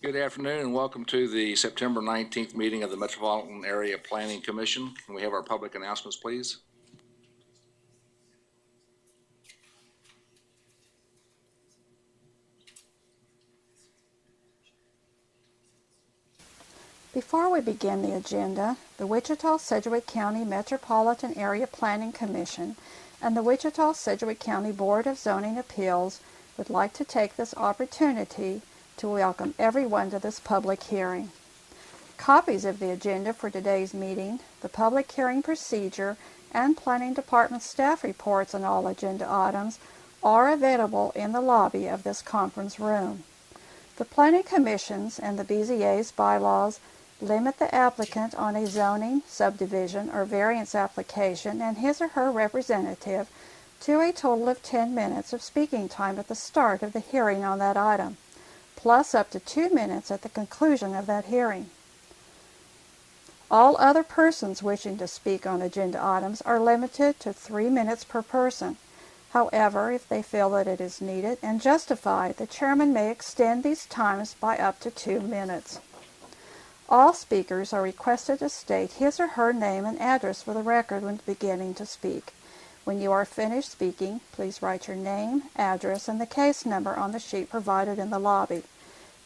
Good afternoon and welcome to the September 19th meeting of the Metropolitan Area Planning Commission. Can we have our public announcements, please? Before we begin the agenda, the Wichita-Sedgwick County Metropolitan Area Planning Commission and the Wichita-Sedgwick County Board of Zoning Appeals would like to take this opportunity to welcome everyone to this public hearing. Copies of the agenda for today's meeting, the public hearing procedure, and Planning Department staff reports on all agenda items are available in the lobby of this conference room. The Planning Commission's and the BZA's bylaws limit the applicant on a zoning, subdivision, or variance application and his or her representative to a total of 10 minutes of speaking time at the start of the hearing on that item, plus up to 2 minutes at the conclusion of that hearing. All other persons wishing to speak on agenda items are limited to 3 minutes per person. However, if they feel that it is needed and justified, the chairman may extend these times by up to 2 minutes. All speakers are requested to state his or her name and address for the record when beginning to speak. When you are finished speaking, please write your name, address, and the case number on the sheet provided in the lobby.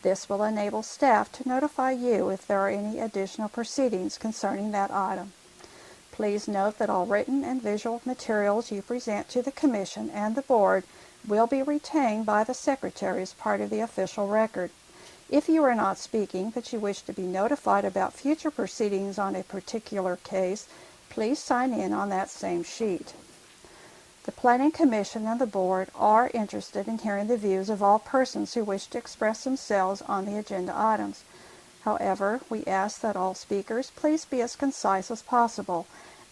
This will enable staff to notify you if there are any additional proceedings concerning that item. Please note that all written and visual materials you present to the Commission and the Board will be retained by the Secretary as part of the official record. If you are not speaking but you wish to be notified about future proceedings on a particular case, please sign in on that same sheet. The Planning Commission and the Board are interested in hearing the views of all persons who wish to express themselves on the agenda items. However, we ask that all speakers please be as concise as possible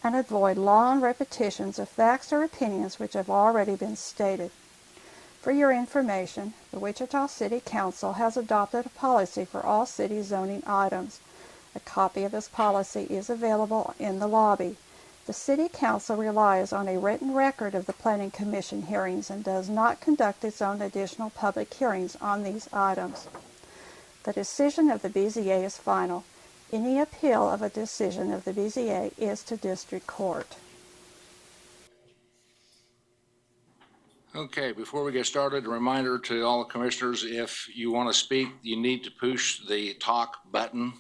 and avoid long repetitions of facts or opinions which have already been stated. For your information, the Wichita City Council has adopted a policy for all city zoning items. A copy of this policy is available in the lobby. The City Council relies on a written record of the Planning Commission hearings and does not conduct its own additional public hearings on these items. The decision of the BZA is final. Any appeal of a decision of the BZA is to district court. Okay, before we get started, a reminder to all the commissioners, if you want to speak, you need to push the talk button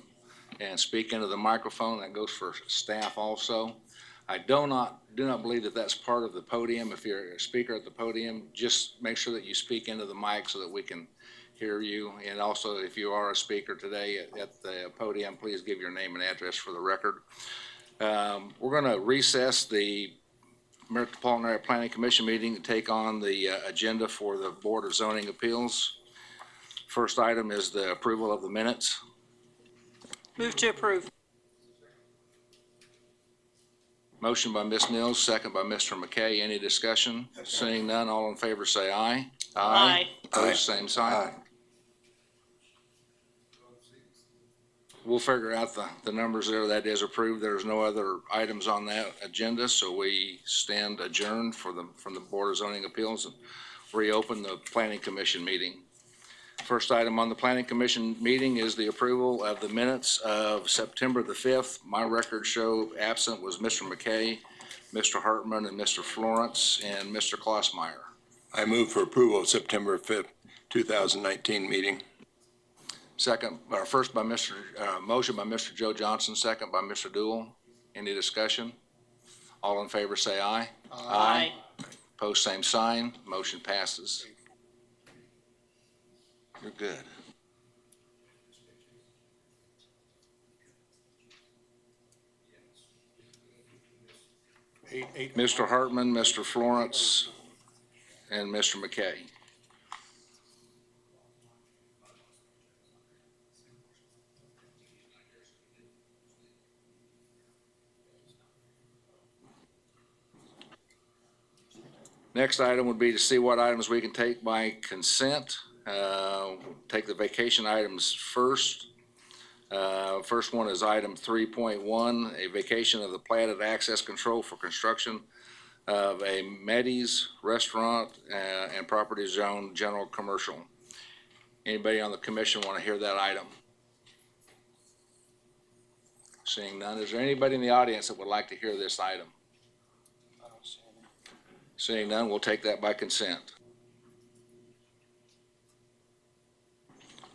and speak into the microphone. That goes for staff also. I do not believe that that's part of the podium. If you're a speaker at the podium, just make sure that you speak into the mic so that we can hear you. And also, if you are a speaker today at the podium, please give your name and address for the record. We're going to recess the Metropolitan Area Planning Commission meeting to take on the agenda for the Board of Zoning Appeals. First item is the approval of the minutes. Move to approve. Motion by Ms. Mills, second by Mr. McKay. Any discussion? Seeing none, all in favor say aye. Aye. Opposed, same sign. Aye. We'll figure out the numbers there. That is approved. There's no other items on that agenda, so we stand adjourned from the Board of Zoning Appeals and reopen the Planning Commission meeting. First item on the Planning Commission meeting is the approval of the minutes of September the 5th. My records show absent was Mr. McKay, Mr. Hartman, and Mr. Florence, and Mr. Klossmeyer. I move for approval of September 5th, 2019 meeting. Second, or first by motion by Mr. Joe Johnson, second by Mr. Dool. Any discussion? All in favor say aye. Aye. Opposed, same sign. Motion passes. You're good. Mr. Hartman, Mr. Florence, and Mr. McKay. Next item would be to see what items we can take by consent. Take the vacation items first. First one is item 3.1, a vacation of the platted access control for construction of a Meddy's restaurant and property zone general commercial. Anybody on the commission want to hear that item? Seeing none, is there anybody in the audience that would like to hear this item? Seeing none, we'll take that by consent.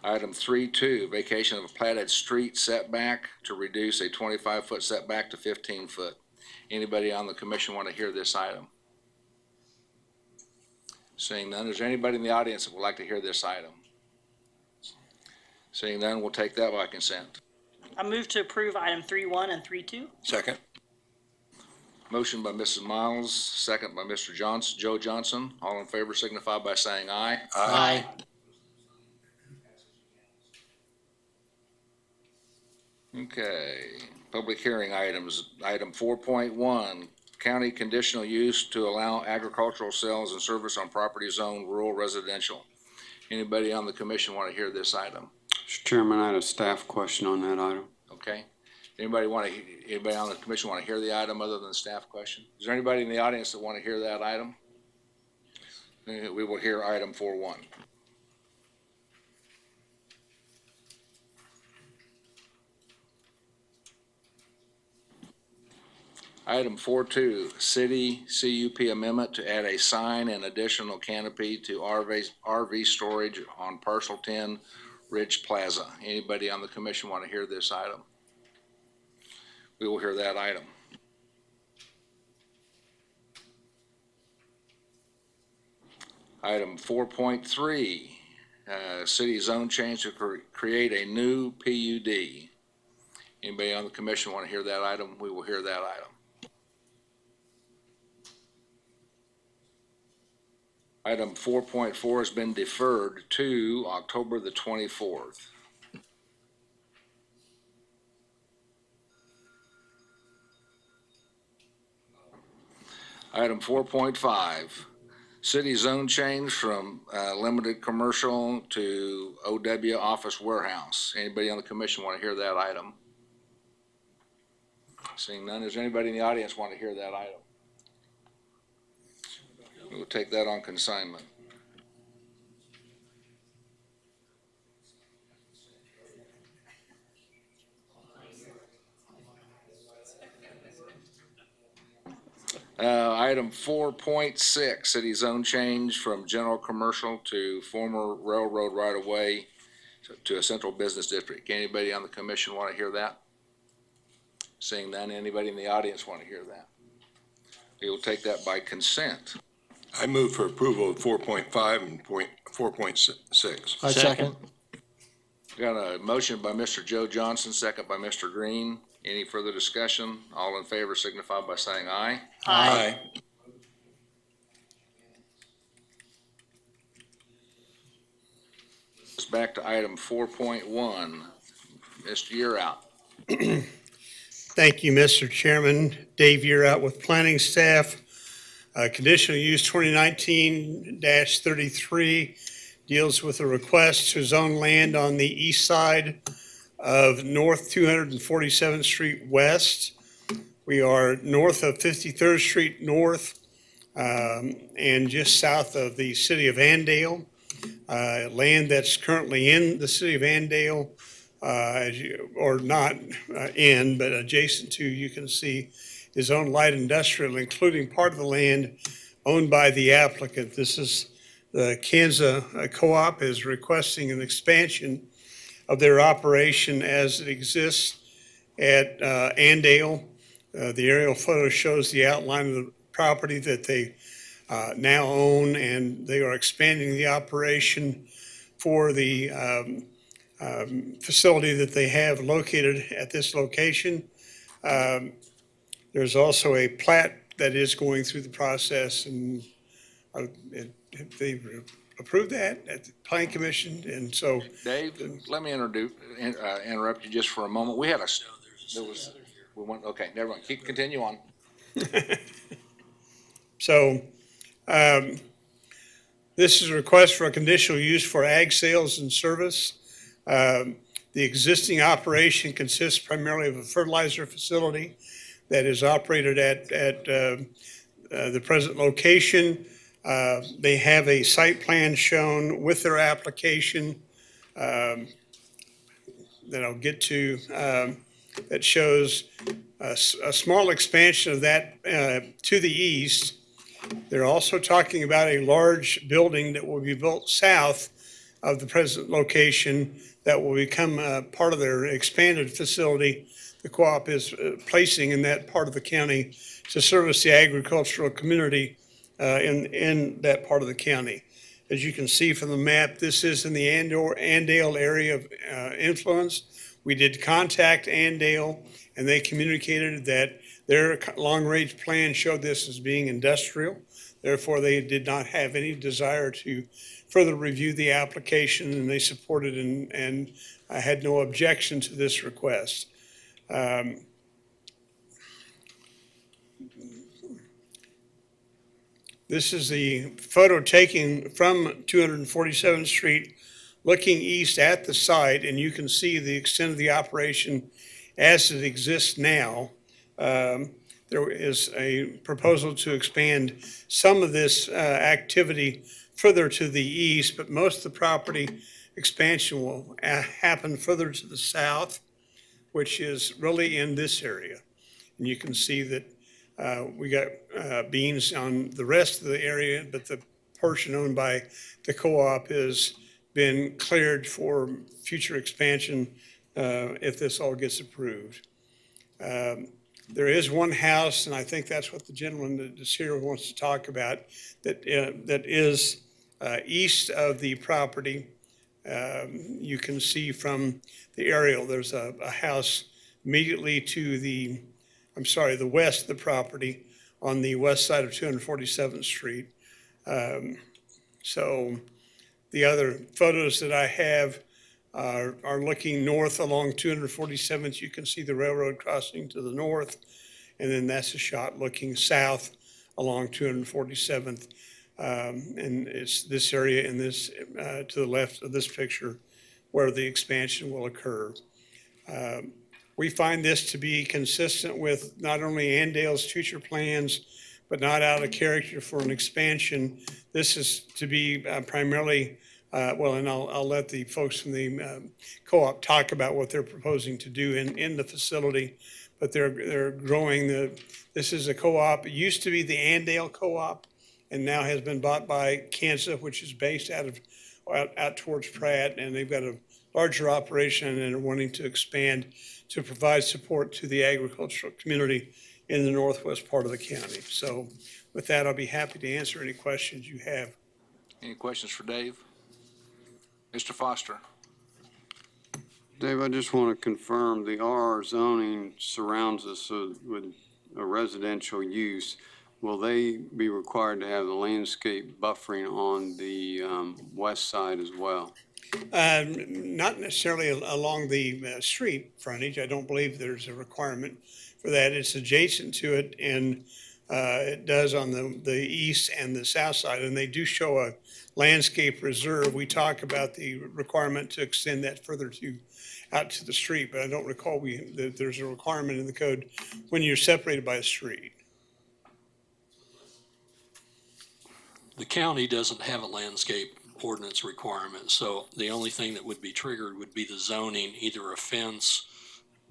Item 3.2, vacation of a platted street setback to reduce a 25-foot setback to 15 foot. Anybody on the commission want to hear this item? Seeing none, is there anybody in the audience that would like to hear this item? Seeing none, we'll take that by consent. I move to approve item 3.1 and 3.2. Second. Motion by Mrs. Miles, second by Mr. Johnson, Joe Johnson. All in favor signify by saying aye. Aye. Okay, public hearing items. Item 4.1, county conditional use to allow agricultural sales and service on property zoned rural residential. Anybody on the commission want to hear this item? Mr. Chairman, I had a staff question on that item. Okay. Anybody on the commission want to hear the item other than the staff question? Is there anybody in the audience that want to hear that item? We will hear item 4.1. Item 4.2, city CUP amendment to add a sign and additional canopy to RV storage on parcel 10 Ridge Plaza. Anybody on the commission want to hear this item? We will hear that item. Item 4.3, city zone change to create a new PUD. Anybody on the commission want to hear that item? We will hear that item. Item 4.4 has been deferred to October the 24th. Item 4.5, city zone change from limited commercial to OW office warehouse. Anybody on the commission want to hear that item? Seeing none, is there anybody in the audience want to hear that item? We'll take that on consignment. Item 4.6, city zone change from general commercial to former railroad right-of-way to a central business district. Anybody on the commission want to hear that? Seeing none, anybody in the audience want to hear that? We will take that by consent. I move for approval of 4.5 and 4.6. I second. Got a motion by Mr. Joe Johnson, second by Mr. Green. Any further discussion? All in favor signify by saying aye. Aye. It's back to item 4.1. Mr. You're out. Thank you, Mr. Chairman. Dave, you're out with planning staff. Conditional use 2019-33 deals with a request to zone land on the east side of North 247th Street West. We are north of 53rd Street North and just south of the city of Andale. Land that's currently in the city of Andale, or not in, but adjacent to, you can see, is owned light industrial, including part of the land owned by the applicant. This is the Kansas Co-op is requesting an expansion of their operation as it exists at Andale. The aerial photo shows the outline of the property that they now own, and they are expanding the operation for the facility that they have located at this location. There's also a plat that is going through the process, and they approved that at the Planning Commission, and so. Dave, let me interrupt you just for a moment. We had okay, never mind. Continue on. So, this is a request for a conditional use for ag sales and service. The existing operation consists primarily of a fertilizer facility that is operated at the present location. They have a site plan shown with their application that I'll get to, that shows a small expansion of that to the east. They're also talking about a large building that will be built south of the present location that will become part of their expanded facility the co-op is placing in that part of the county to service the agricultural community in that part of the county. As you can see from the map, this is in the Andale area of influence. We did contact Andale, and they communicated that their long-range plan showed this as being industrial. Therefore, they did not have any desire to further review the application, and they supported and I had no objection to this request. This is the photo taken from 247th Street, looking east at the site, and you can see the extent of the operation as it exists now. There is a proposal to expand some of this activity further to the east, but most of the property expansion will happen further to the south, which is really in this area. And you can see that we got beans on the rest of the area, but the portion owned by the co-op has been cleared for future expansion if this all gets approved. There is one house, and I think that's what the gentleman that is here wants to talk about, that is east of the property. You can see from the aerial, there's a house immediately to the west of the property on the west side of 247th Street. So the other photos that I have are looking north along 247th. You can see the railroad crossing to the north, and then that's a shot looking south along 247th. And it's this area and this to the left of this picture where the expansion will occur. We find this to be consistent with not only Andale's future plans, but not out of character for an expansion. This is to be primarily, and I'll let the folks from the co-op talk about what they're proposing to do in the facility, but they're growing this is a co-op. It used to be the Andale Co-op, and now has been bought by Kansas, which is based out towards Pratt, and they've got a larger operation and are wanting to expand to provide support to the agricultural community in the northwest part of the county. So with that, I'll be happy to answer any questions you have. Any questions for Dave? Mr. Foster? Dave, I just want to confirm the RR zoning surrounds us with a residential use. Will they be required to have the landscape buffering on the west side as well? Not necessarily along the street frontage. I don't believe there's a requirement for that. It's adjacent to it, and it does on the east and the south side, and they do show a landscape reserve. We talk about the requirement to extend that further out to the street, but I don't recall that there's a requirement in the code when you're separated by a street. The county doesn't have a landscape ordinance requirement, so the only thing that would be triggered would be the zoning, either a fence,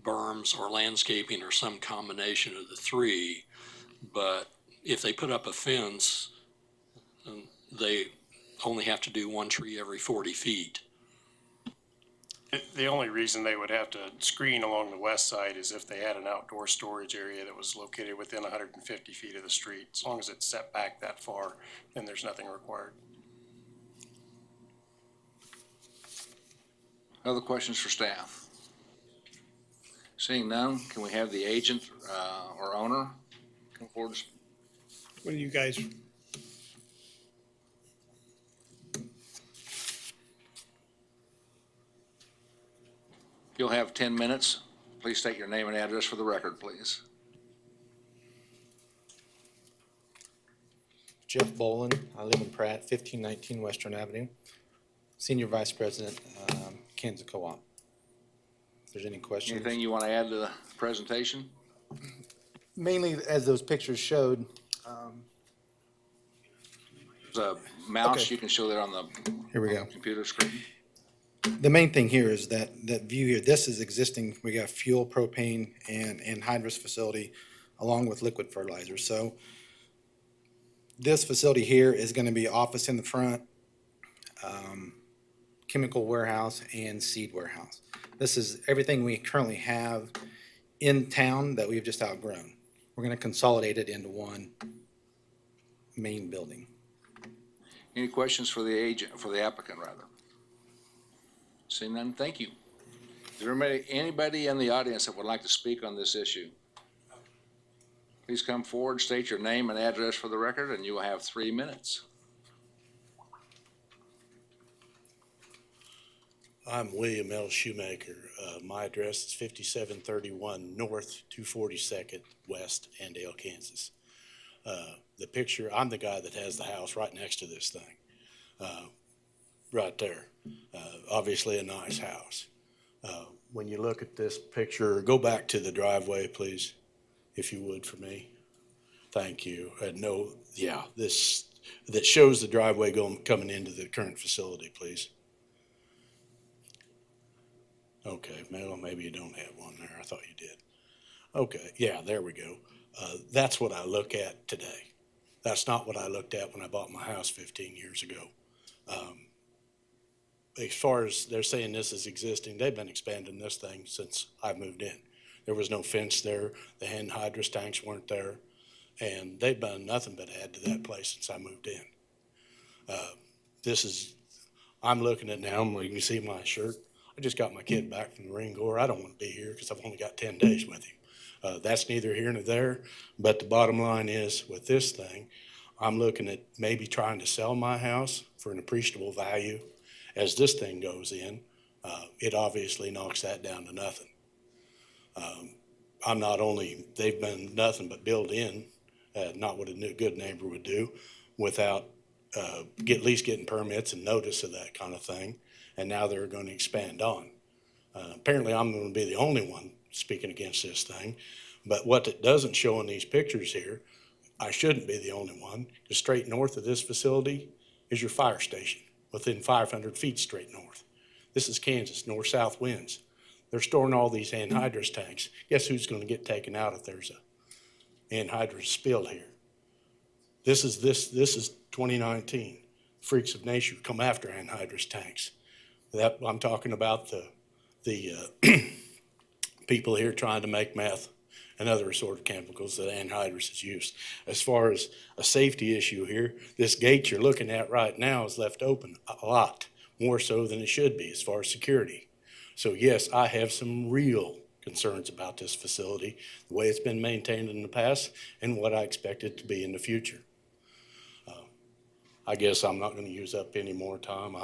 berms, or landscaping, or some combination of the three. But if they put up a fence, they only have to do one tree every 40 feet. The only reason they would have to screen along the west side is if they had an outdoor storage area that was located within 150 feet of the street. As long as it's set back that far, then there's nothing required. Other questions for staff? Seeing none, can we have the agent or owner come forward? What do you guys? You'll have 10 minutes. Please state your name and address for the record, please. Jeff Bolin. I live in Pratt, 1519 Western Avenue. Senior Vice President, Kansas Co-op. If there's any questions. Anything you want to add to the presentation? Mainly, as those pictures showed, There's a mouse Okay. you can show there on the here we go. computer screen. The main thing here is that view here, this is existing, we got fuel, propane, and anhydrous facility along with liquid fertilizer. So this facility here is gonna be office in the front, chemical warehouse, and seed warehouse. This is everything we currently have in town that we've just outgrown. We're gonna consolidate it into one main building. Any questions for the agent, for the applicant, rather? Seeing none, thank you. Is there anybody in the audience that would like to speak on this issue? Please come forward, state your name and address for the record, and you will have 3 minutes. I'm William L. Shoemaker. My address is 5731 North 242nd West, Andale, Kansas. The picture, I'm the guy that has the house right next to this thing, right there. Obviously a nice house. When you look at this picture, go back to the driveway, please, if you would for me. Thank you. This that shows the driveway coming into the current facility, please. Okay, well, maybe you don't have one there. I thought you did. Okay, yeah, there we go. That's what I look at today. That's not what I looked at when I bought my house 15 years ago. As far as they're saying this is existing, they've been expanding this thing since I moved in. There was no fence there. The anhydrous tanks weren't there. And they've done nothing but add to that place since I moved in. I'm looking at now, you can see my shirt. I just got my kid back from the Marine Corps. I don't want to be here because I've only got 10 days with him. That's neither here nor there. But the bottom line is with this thing, I'm looking at maybe trying to sell my house for an appreciable value. As this thing goes in, it obviously knocks that down to nothing. They've been nothing but built in, not what a good neighbor would do without at least getting permits and notice of that kind of thing. And now they're going to expand on. Apparently I'm going to be the only one speaking against this thing. But what it doesn't show in these pictures here, I shouldn't be the only one, because straight north of this facility is your fire station, within 500 feet straight north. This is Kansas, north-south winds. They're storing all these anhydrous tanks. Guess who's going to get taken out if there's a anhydrous spill here? This is 2019. Freaks of nature come after anhydrous tanks. That I'm talking about the people here trying to make meth and other sort of chemicals that anhydrous is used. As far as a safety issue here, this gate you're looking at right now is left open a lot, more so than it should be as far as security. So yes, I have some real concerns about this facility, the way it's been maintained in the past and what I expect it to be in the future. I guess I'm not going to use up any more time.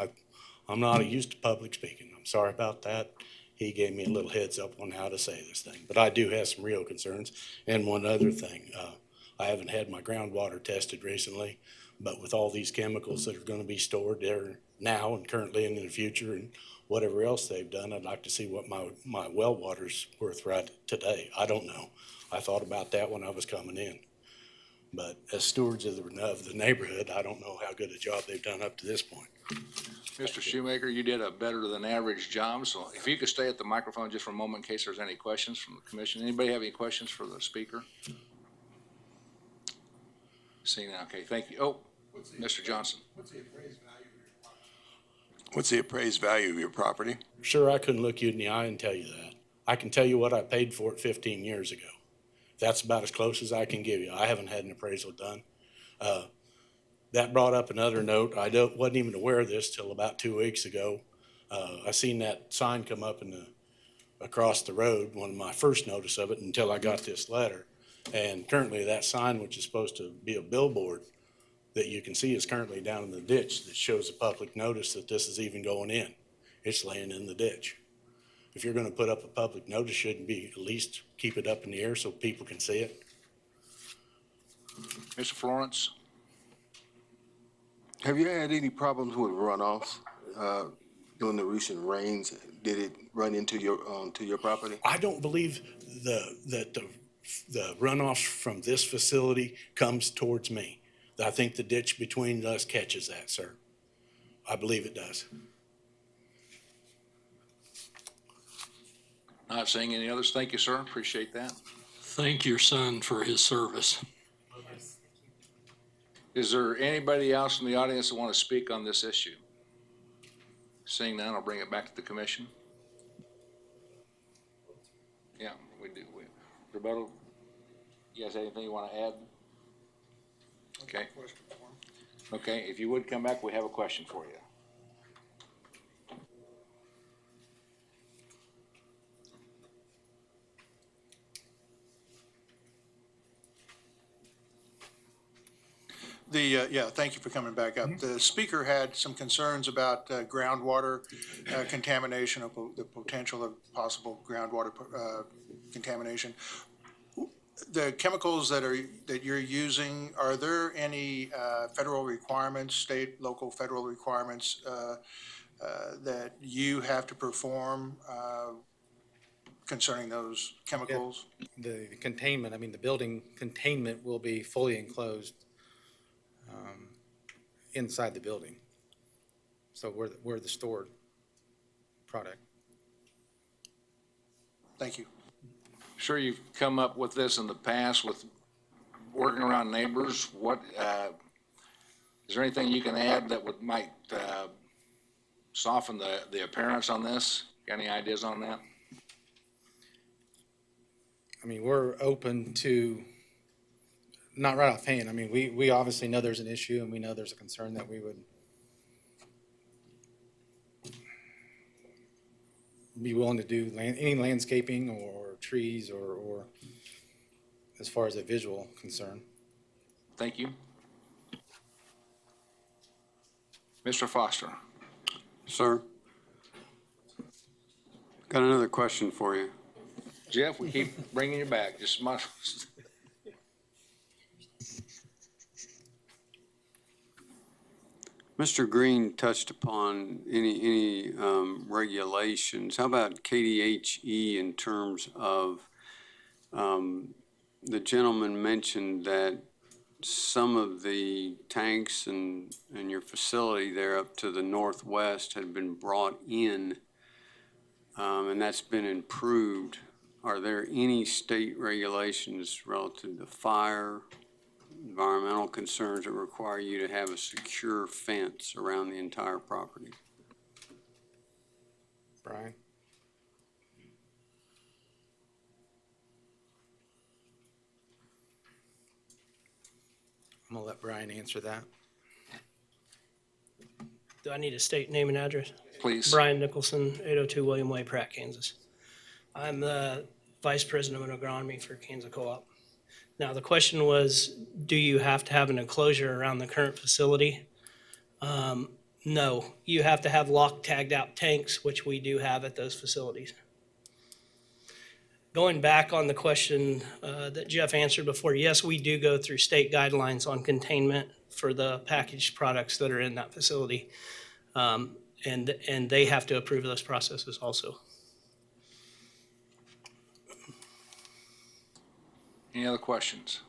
I'm not used to public speaking. I'm sorry about that. He gave me a little heads up on how to say this thing, but I do have some real concerns. And one other thing, I haven't had my groundwater tested recently, but with all these chemicals that are going to be stored there now and currently and in the future and whatever else they've done, I'd like to see what my well water's worth right today. I don't know. I thought about that when I was coming in. But as stewards of the neighborhood, I don't know how good a job they've done up to this point. Mr. Shoemaker, you did a better than average job, so if you could stay at the microphone just for a moment in case there's any questions from the commission. Anybody have any questions for the speaker? Seeing none, okay, thank you. Oh, Mr. Johnson. What's the appraised value of your property? Sure, I couldn't look you in the eye and tell you that. I can tell you what I paid for it 15 years ago. That's about as close as I can give you. I haven't had an appraisal done. That brought up another note. I wasn't even aware of this till about 2 weeks ago. I seen that sign come up across the road, one of my first notice of it, until I got this letter. And currently that sign, which is supposed to be a billboard that you can see, is currently down in the ditch that shows a public notice that this is even going in. It's laying in the ditch. If you're going to put up a public notice, shouldn't be at least keep it up in the air so people can see it. Mr. Florence? Have you had any problems with runoffs during the recent rains? Did it run into your property? I don't believe that the runoff from this facility comes towards me. I think the ditch between us catches that, sir. I believe it does. Not seeing any others. Thank you, sir. Appreciate that. Thank your son for his service. Is there anybody else in the audience that want to speak on this issue? Seeing none, I'll bring it back to the commission. Yeah, we do. Rebuttal, you guys have anything you want to add? Okay. Okay, if you would come back, we have a question for you. Yeah, thank you for coming back up. The speaker had some concerns about groundwater contamination, the potential of possible groundwater contamination. The chemicals that you're using, are there any federal requirements, state, local, federal requirements that you have to perform concerning those chemicals? The containment, I mean, the building containment will be fully enclosed inside the building. So we're the stored product. Thank you. Sure, you've come up with this in the past with working around neighbors. What, is there anything you can add that might soften the appearance on this? Got any ideas on that? I mean, we're open to, not right offhand, I mean, we obviously know there's an issue and we know there's a concern that we would be willing to do any landscaping or trees or as far as a visual concern. Thank you. Mr. Foster. Sir, got another question for you. Jeff, we keep bringing you back. Just Mr. Green touched upon any regulations. How about KDHE in terms of, the gentleman mentioned that some of the tanks and your facility there up to the northwest had been brought in, and that's been improved. Are there any state regulations relative to fire, environmental concerns that require you to have a secure fence around the entire property? Brian? I'm gonna let Brian answer that. Do I need a state name and address? please. Brian Nicholson, 802 William Way, Pratt, Kansas. I'm the Vice President of Agronomy for Kansas Co-op. Now, the question was, do you have to have an enclosure around the current facility? No, you have to have locked, tagged out tanks, which we do have at those facilities. Going back on the question that Jeff answered before, yes, we do go through state guidelines on containment for the packaged products that are in that facility. And they have to approve those processes also. Any other questions?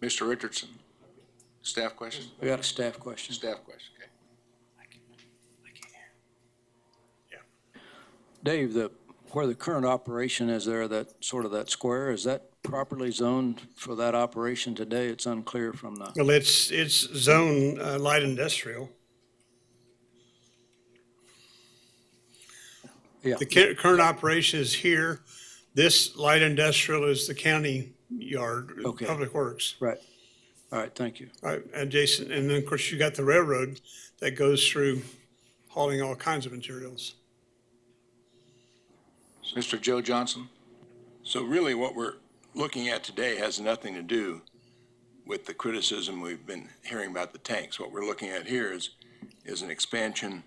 Mr. Richardson, staff question? We got a staff question. Staff question, okay. Dave, where the current operation is there, that sort of that square, is that properly zoned for that operation today? It's unclear from the, Well, it's zone light industrial. yeah, The current operation is here. This light industrial is the county yard, Okay. Public Works. right. All right, thank you. All right, adjacent, and then of course you got the railroad that goes through hauling all kinds of materials. Mr. Joe Johnson? So really what we're looking at today has nothing to do with the criticism we've been hearing about the tanks. What we're looking at here is an expansion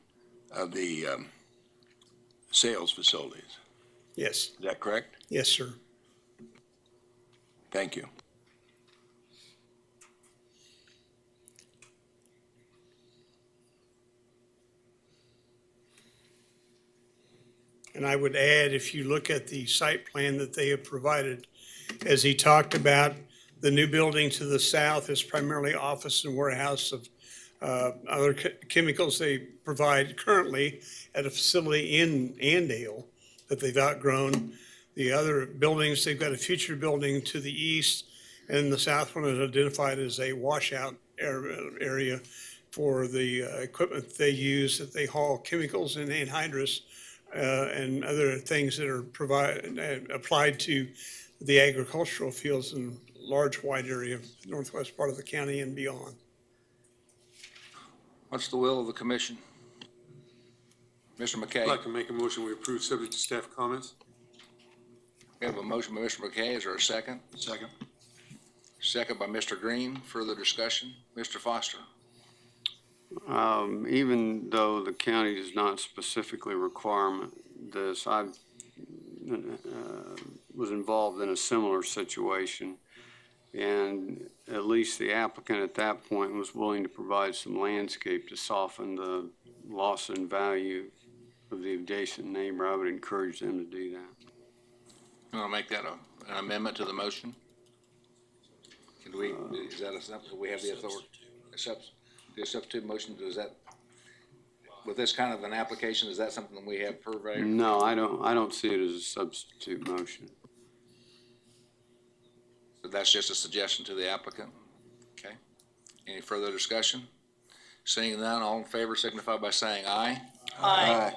of the sales facilities. Yes, Is that correct? yes, sir. Thank you. And I would add, if you look at the site plan that they have provided, as he talked about, the new building to the south is primarily office and warehouse of other chemicals they provide currently at a facility in Andale. that they've outgrown. The other buildings, they've got a future building to the east, and the south one is identified as a washout area for the equipment they use, that they haul chemicals and anhydrous and other things that are applied to the agricultural fields in large wide area of the northwest part of the county and beyond. What's the will of the commission? Mr. McKay? I'd like to make a motion, we approve subject to staff comments. We have a motion by Mr. McKay. Is there a second? Second. Second by Mr. Green. Further discussion? Mr. Foster? Even though the county does not specifically require this, I was involved in a similar situation. And at least the applicant at that point was willing to provide some landscape to soften the loss in value of the adjacent neighbor. I would encourage them to do that. You want to make that an amendment to the motion? Can we, is that something we have the authority? The substitute motion, does that, with this kind of an application, is that something we have purveyed? No, I don't see it as a substitute motion. But that's just a suggestion to the applicant? Okay. Any further discussion? Seeing none, all in favor signify by saying aye. Aye.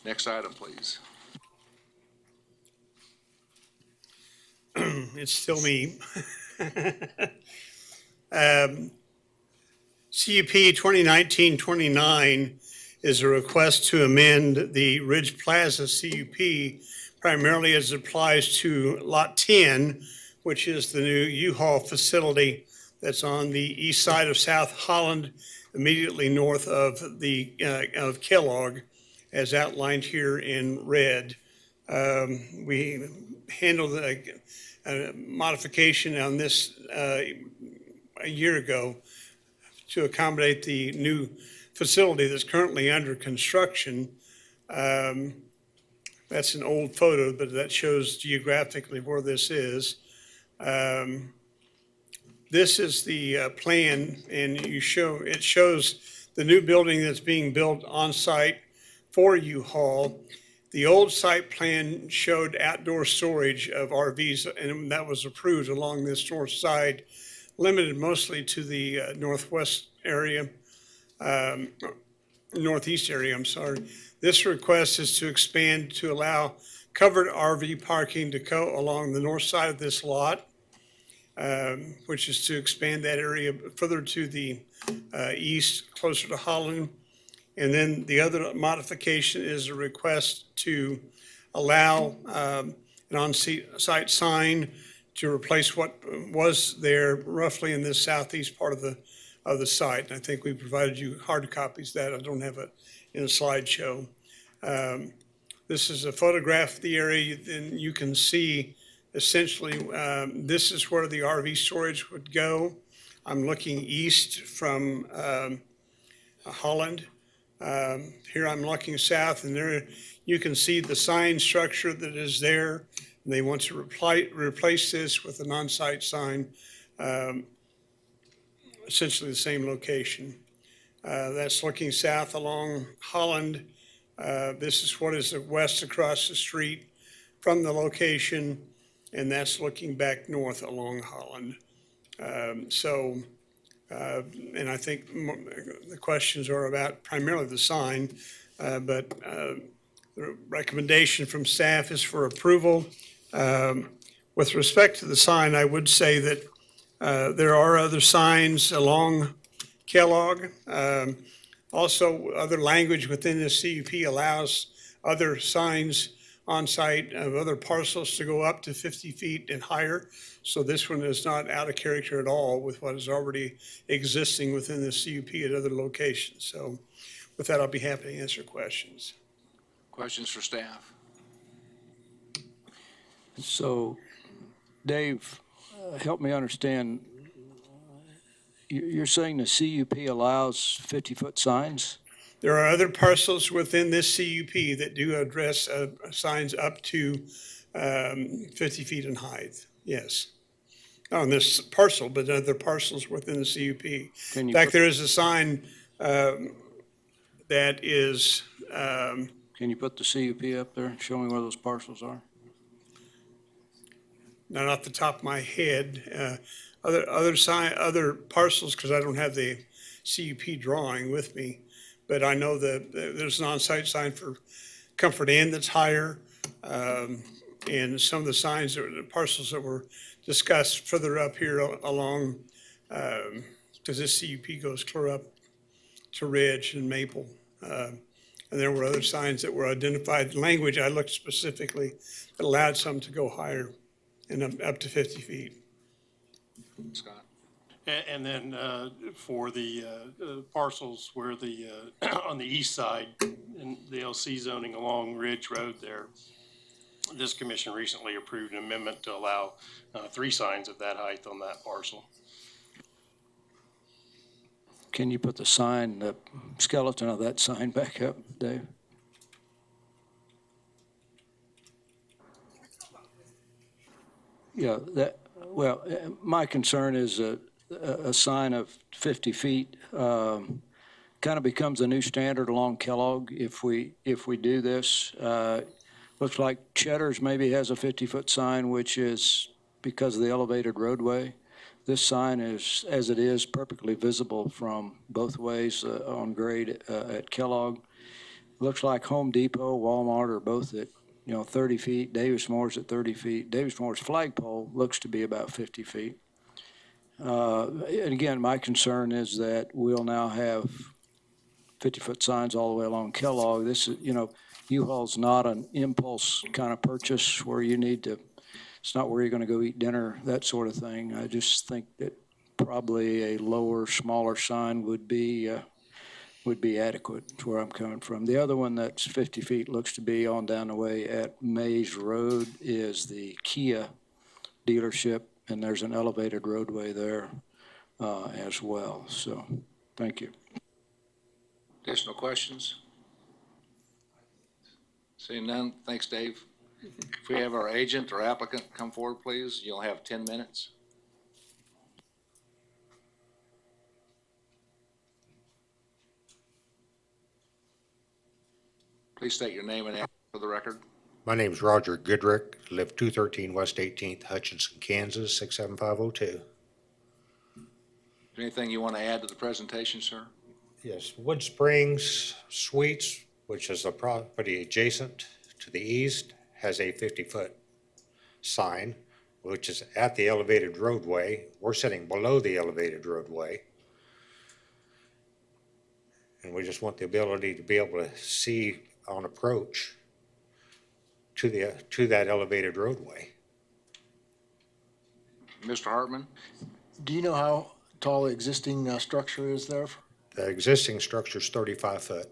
Next item, please. It's still me. CUP 2019-29 is a request to amend the Ridge Plaza CUP primarily as it applies to Lot 10, which is the new U-Haul facility that's on the east side of South Holland, immediately north of of Kellogg, as outlined here in red. We handled a modification on this a year ago to accommodate the new facility that's currently under construction. That's an old photo, but that shows geographically where this is. This is the plan, and it shows the new building that's being built on site for U-Haul. The old site plan showed outdoor storage of RVs, and that was approved along this north side, limited mostly to the northwest area, northeast area, I'm sorry. This request is to expand to allow covered RV parking to go along the north side of this lot, which is to expand that area further to the east, closer to Holland. And then the other modification is a request to allow an on-site sign to replace what was there roughly in the southeast part of the site. And I think we provided you hard copies of that. I don't have it in a slideshow. This is a photograph of the area, and you can see essentially this is where the RV storage would go. I'm looking east from Holland. Here I'm looking south, and there you can see the sign structure that is there. And they want to replace this with an on-site sign, essentially the same location. That's looking south along Holland. This is what is west across the street from the location, and that's looking back north along Holland. And I think the questions are about primarily the sign, but the recommendation from staff is for approval. With respect to the sign, I would say that there are other signs along Kellogg. Also, other language within the CUP allows other signs on site of other parcels to go up to 50 feet and higher. So this one is not out of character at all with what is already existing within the CUP at other locations. So with that, I'll be happy to answer questions. Questions for staff? So, Dave, help me understand. You're saying the CUP allows 50-foot signs? There are other parcels within this CUP that do address signs up to 50 feet in height, yes. on this parcel, but other parcels within the CUP. Can In you fact, put- there is a sign that is, Can you put the CUP up there and show me where those parcels are? not off the top of my head, other parcels, because I don't have the CUP drawing with me, but I know that there's an on-site sign for Comfort Inn that's higher, and some of the signs, the parcels that were discussed further up here along, because this CUP goes clear up to Ridge and Maple. And there were other signs that were identified. Language, I looked specifically, that allowed some to go higher and up to 50 feet. Scott? And then for the parcels where the, on the east side, in the LC zoning along Ridge Road there, this commission recently approved an amendment to allow 3 signs of that height on that parcel. Can you put the sign, the skeleton of that sign back up, Dave? Yeah, my concern is a sign of 50 feet kind of becomes a new standard along Kellogg if we do this. Looks like Cheddar's maybe has a 50-foot sign, which is because of the elevated roadway. This sign is, as it is, perfectly visible from both ways on grade at Kellogg. Looks like Home Depot, Walmart are both at 30 feet. Davis Moore's at 30 feet. Davis Moore's flagpole looks to be about 50 feet. And again, my concern is that we'll now have 50-foot signs all the way along Kellogg. This is, U-Haul's not an impulse kind of purchase where you need to, it's not where you're going to go eat dinner, that sort of thing. I just think that probably a lower, smaller sign would be adequate to where I'm coming from. The other one that's 50 feet looks to be on down the way at Mays Road is the Kia dealership, and there's an elevated roadway there as well. So, thank you. Additional questions? Seeing none, thanks, Dave. If we have our agent or applicant come forward, please, you'll have 10 minutes. Please state your name and address for the record. My name's Roger Goodrick, live 213 West 18th, Hutchinson, Kansas, 67502. Anything you want to add to the presentation, sir? Yes, Wood Springs Suites, which is a property adjacent to the east, has a 50-foot sign, which is at the elevated roadway. We're sitting below the elevated roadway. And we just want the ability to be able to see on approach to that elevated roadway. Mr. Hartman? Do you know how tall the existing structure is there? The existing structure is 35 foot.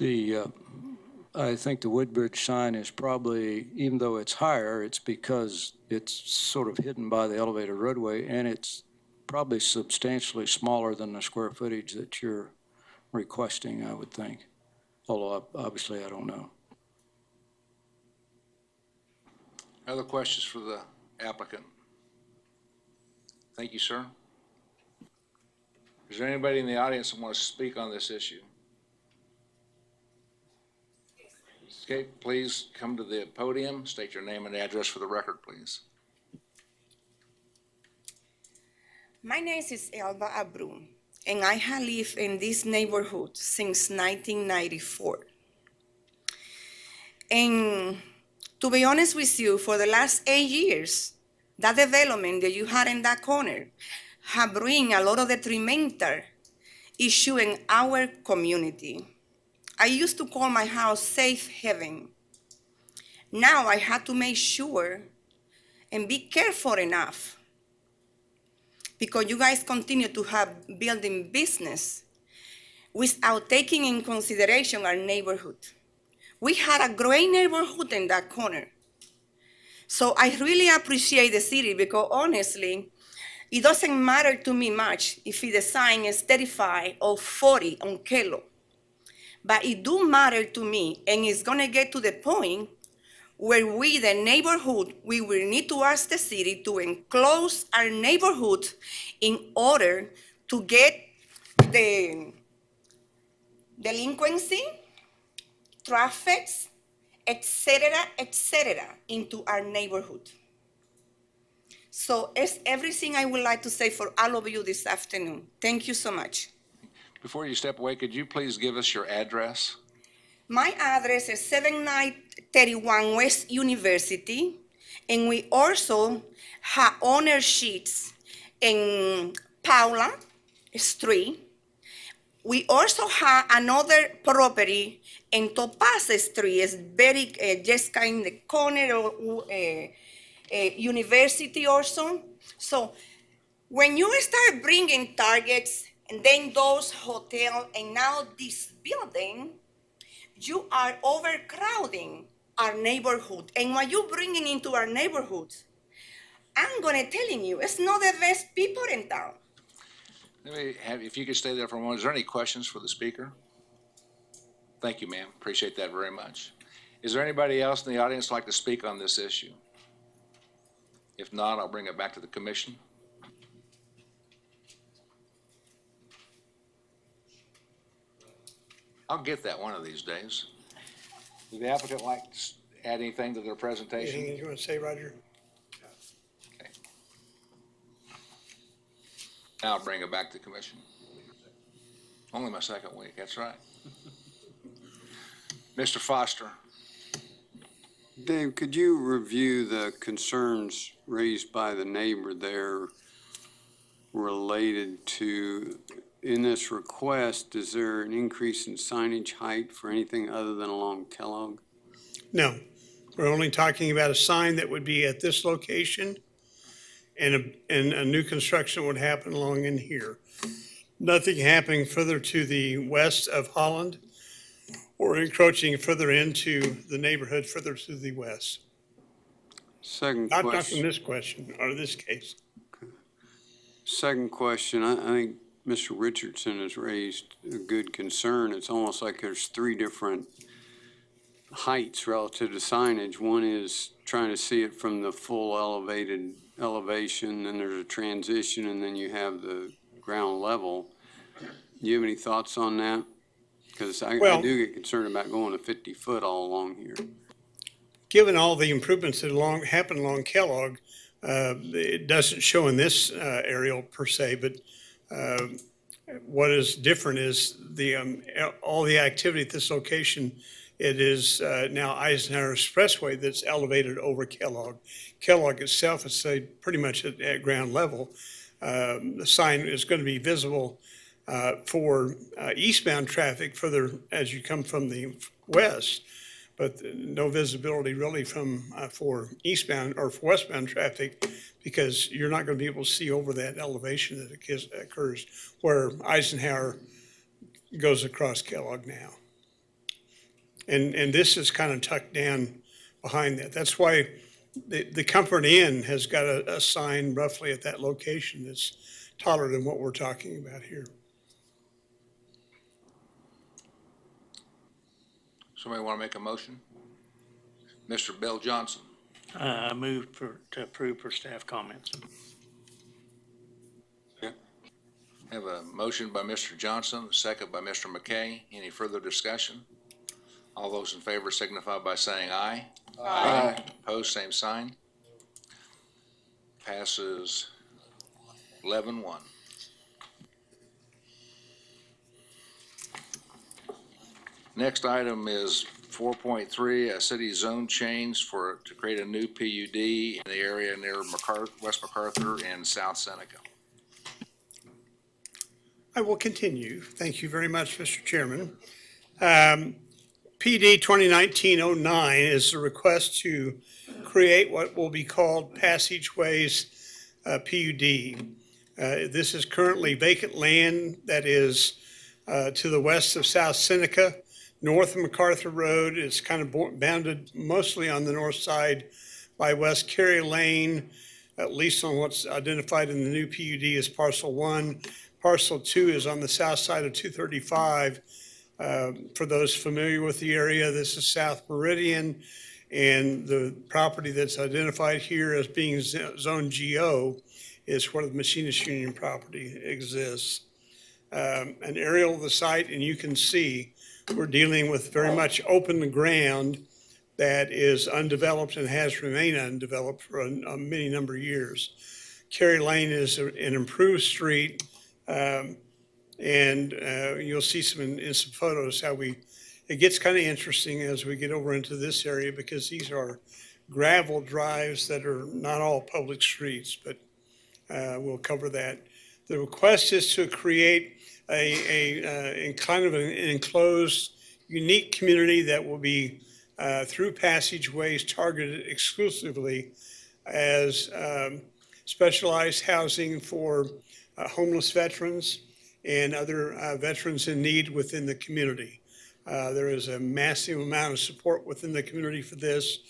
I think the Woodbridge sign is probably, even though it's higher, it's because it's sort of hidden by the elevated roadway, and it's probably substantially smaller than the square footage that you're requesting, I would think. Although obviously I don't know. Other questions for the applicant? Thank you, sir. Is there anybody in the audience that wants to speak on this issue? Okay, please come to the podium, state your name and address for the record, please. My name is Elba Abrun, and I have lived in this neighborhood since 1994. And to be honest with you, for the last 8 years, that development that you had in that corner have bring a lot of detrimental issue in our community. I used to call my house safe haven. Now I have to make sure and be careful enough, because you guys continue to have building business without taking in consideration our neighborhood. We had a great neighborhood in that corner. So I really appreciate the city, because honestly, it doesn't matter to me much if the sign is 35 or 40 on Kellogg. But it do matter to me, and it's gonna get to the point where we, the neighborhood, we will need to ask the city to enclose our neighborhood in order to get the delinquency, traffics, etc., into our neighborhood. So it's everything I would like to say for all of you this afternoon. Thank you so much. Before you step away, could you please give us your address? My address is 7931 West University, and we also have owner sheets in Paula Street. We also have another property in Topaz Street. It's very, just kind of the corner of university also. So when you start bringing targets and then those hotels and now this building, you are overcrowding our neighborhood. And what you're bringing into our neighborhood, I'm gonna telling you, it's not the best people in town. Let me have, if you could stay there for a moment. Is there any questions for the speaker? Thank you, ma'am. Appreciate that very much. Is there anybody else in the audience who'd like to speak on this issue? If not, I'll bring it back to the commission. I'll get that one of these days. Would the applicant like to add anything to their presentation? Anything you want to say, Roger? Okay. Now I'll bring it back to the commission. Only my second week, that's right. Mr. Foster. Dave, could you review the concerns raised by the neighbor there related to, in this request, is there an increase in signage height for anything other than along Kellogg? No, we're only talking about a sign that would be at this location, and a new construction would happen along in here. Nothing happening further to the west of Holland or encroaching further into the neighborhood further to the west. Second Not from question. this question, or this case. Second question, I think Mr. Richardson has raised a good concern. It's almost like there's three different heights relative to signage. One is trying to see it from the full elevation, then there's a transition, and then you have the ground level. Do you have any thoughts on that? Because I do get concerned about going to 50 foot all along here. Given all the improvements that happen along Kellogg, it doesn't show in this aerial per se, but what is different is all the activity at this location. It is now Eisenhower Expressway that's elevated over Kellogg. Kellogg itself is pretty much at ground level. The sign is going to be visible for eastbound traffic further as you come from the west, but no visibility really for eastbound or for westbound traffic, because you're not going to be able to see over that elevation that occurs where Eisenhower goes across Kellogg now. And this is kind of tucked down behind that. That's why the Comfort Inn has got a sign roughly at that location that's taller than what we're talking about here. Somebody want to make a motion? Mr. Bill Johnson. I move to approve for staff comments. Have a motion by Mr. Johnson, a second by Mr. McKay. Any further discussion? All those in favor signify by saying aye. Aye. Opposed, same sign. Passes 11-1. Next item is 4.3, a city zone change to create a new PUD in the area near West MacArthur and South Seneca. I will continue. Thank you very much, Mr. Chairman. PD 2019-09 is a request to create what will be called Passageways PUD. This is currently vacant land that is to the west of South Seneca, north of MacArthur Road. It's kind of bounded mostly on the north side by West Carey Lane, at least on what's identified in the new PUD as Parcel 1. Parcel 2 is on the south side of 235. For those familiar with the area, this is South Meridian, And the property that's identified here as being Zone GO is where the Machinist Union property exists. An aerial of the site, and you can see we're dealing with very much open ground that is undeveloped and has remained undeveloped for a many number of years. Kerry Lane is an improved street, and you'll see in some photos how it gets kind of interesting as we get over into this area, because these are gravel drives that are not all public streets, but we'll cover that. The request is to create a kind of an enclosed, unique community that will be through passageways targeted exclusively as specialized housing for homeless veterans and other veterans in need within the community. There is a massive amount of support within the community for this.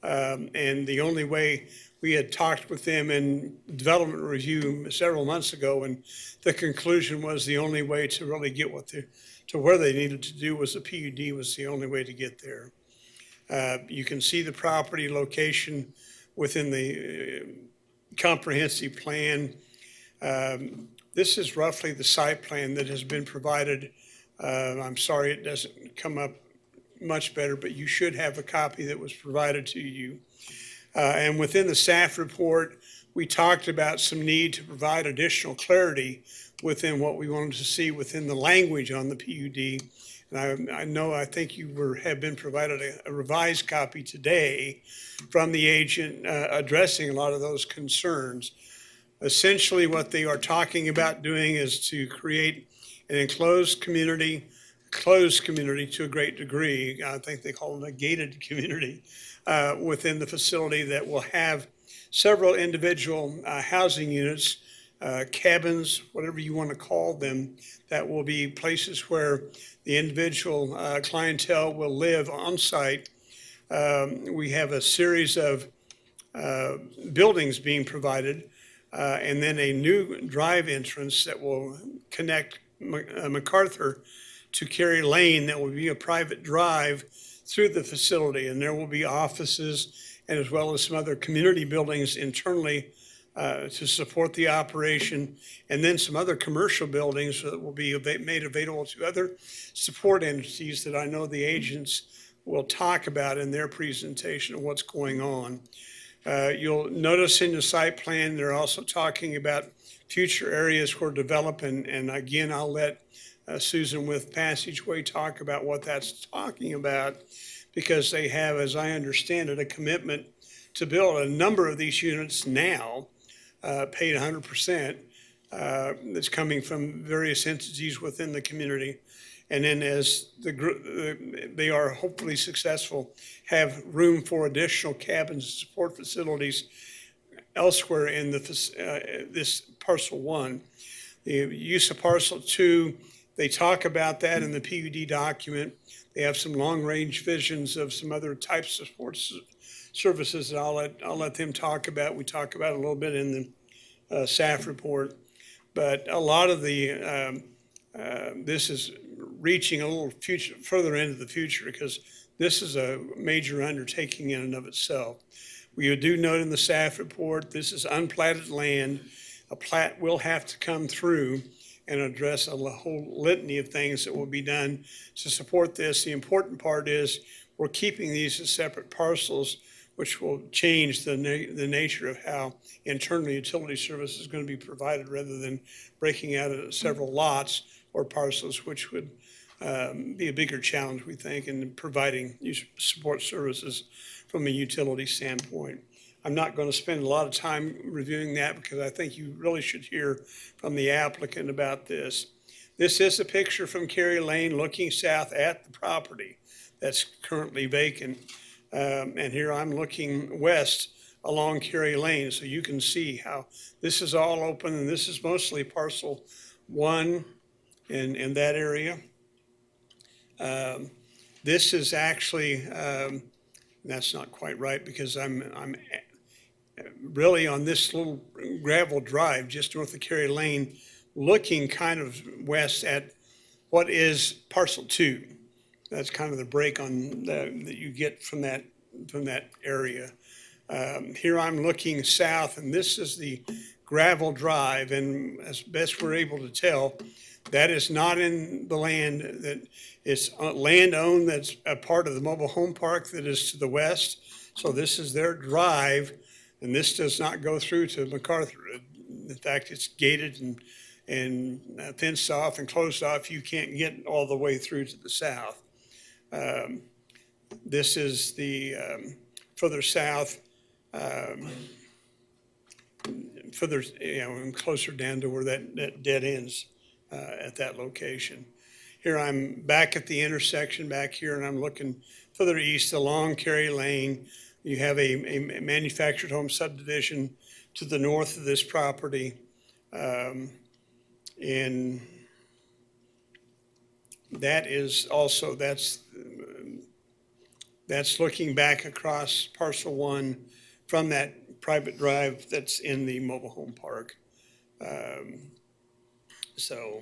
And the only way, we had talked with them in development review several months ago, and the conclusion was the only way to really get to where they needed to do was a PUD was the only way to get there. You can see the property location within the comprehensive plan. This is roughly the site plan that has been provided. I'm sorry it doesn't come up much better, but you should have a copy that was provided to you. And within the staff report, we talked about some need to provide additional clarity within what we wanted to see within the language on the PUD. And I think you have been provided a revised copy today from the agent addressing a lot of those concerns. Essentially, what they are talking about doing is to create an enclosed community, closed community to a great degree. I think they call it a gated community within the facility that will have several individual housing units, cabins, whatever you want to call them, that will be places where the individual clientele will live on site. We have a series of buildings being provided, and then a new drive entrance that will connect MacArthur to Kerry Lane that will be a private drive through the facility. And there will be offices and as well as some other community buildings internally to support the operation, and then some other commercial buildings that will be made available to other support entities that I know the agents will talk about in their presentation of what's going on. You'll notice in the site plan, they're also talking about future areas for development. And again, I'll let Susan with Passageway talk about what that's talking about, because they have, as I understand it, a commitment to build a number of these units now, paid 100%, that's coming from various entities within the community. And then as the group, they are hopefully successful, have room for additional cabins and support facilities elsewhere in this parcel 1. The use of parcel 2, they talk about that in the PUD document. They have some long-range visions of some other types of sports services that I'll let them talk about. We talk about it a little bit in the staff report. But a lot of the, this is reaching a little further into the future, because this is a major undertaking in and of itself. We do note in the staff report, this is unplatted land. A plat will have to come through and address a whole litany of things that will be done to support this. The important part is we're keeping these as separate parcels, which will change the nature of how internal utility service is going to be provided, rather than breaking out of several lots or parcels, which would be a bigger challenge, we think, in providing support services from a utility standpoint. I'm not going to spend a lot of time reviewing that, because I think you really should hear from the applicant about this. This is a picture from Kerry Lane looking south at the property that's currently vacant. And here I'm looking west along Kerry Lane, so you can see how this is all open, and this is mostly parcel 1 in that area. This is actually, that's not quite right, because I'm really on this little gravel drive just north of Kerry Lane, looking kind of west at what is parcel 2. That's kind of the break on that you get from that from that area. Here I'm looking south, and this is the gravel drive, and as best we're able to tell, that is not in the land that it's land owned that's a part of the mobile home park that is to the west. So this is their drive, and this does not go through to MacArthur. In fact, it's gated and fenced off and closed off. You can't get all the way through to the south. This is the further south, further, and closer down to where that dead ends at that location. Here I'm back at the intersection back here, and I'm looking further east along Cary Lane. You have a manufactured home subdivision to the north of this property. And that is also, that's looking back across parcel 1 from that private drive that's in the mobile home park. So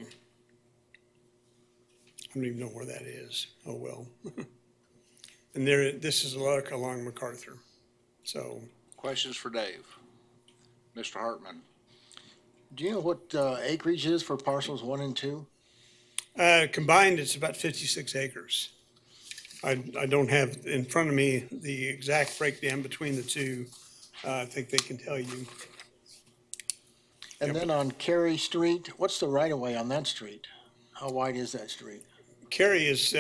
I don't even know where that is. Oh, well. And there, this is a look along MacArthur. So. Questions for Dave? Mr. Hartman? Do you know what acreage is for parcels 1 and 2? Combined, it's about 56 acres. I don't have in front of me the exact breakdown between the two. I think they can tell you. And then on Cary Street, what's the right-of-way on that street? How wide is that street? Cary is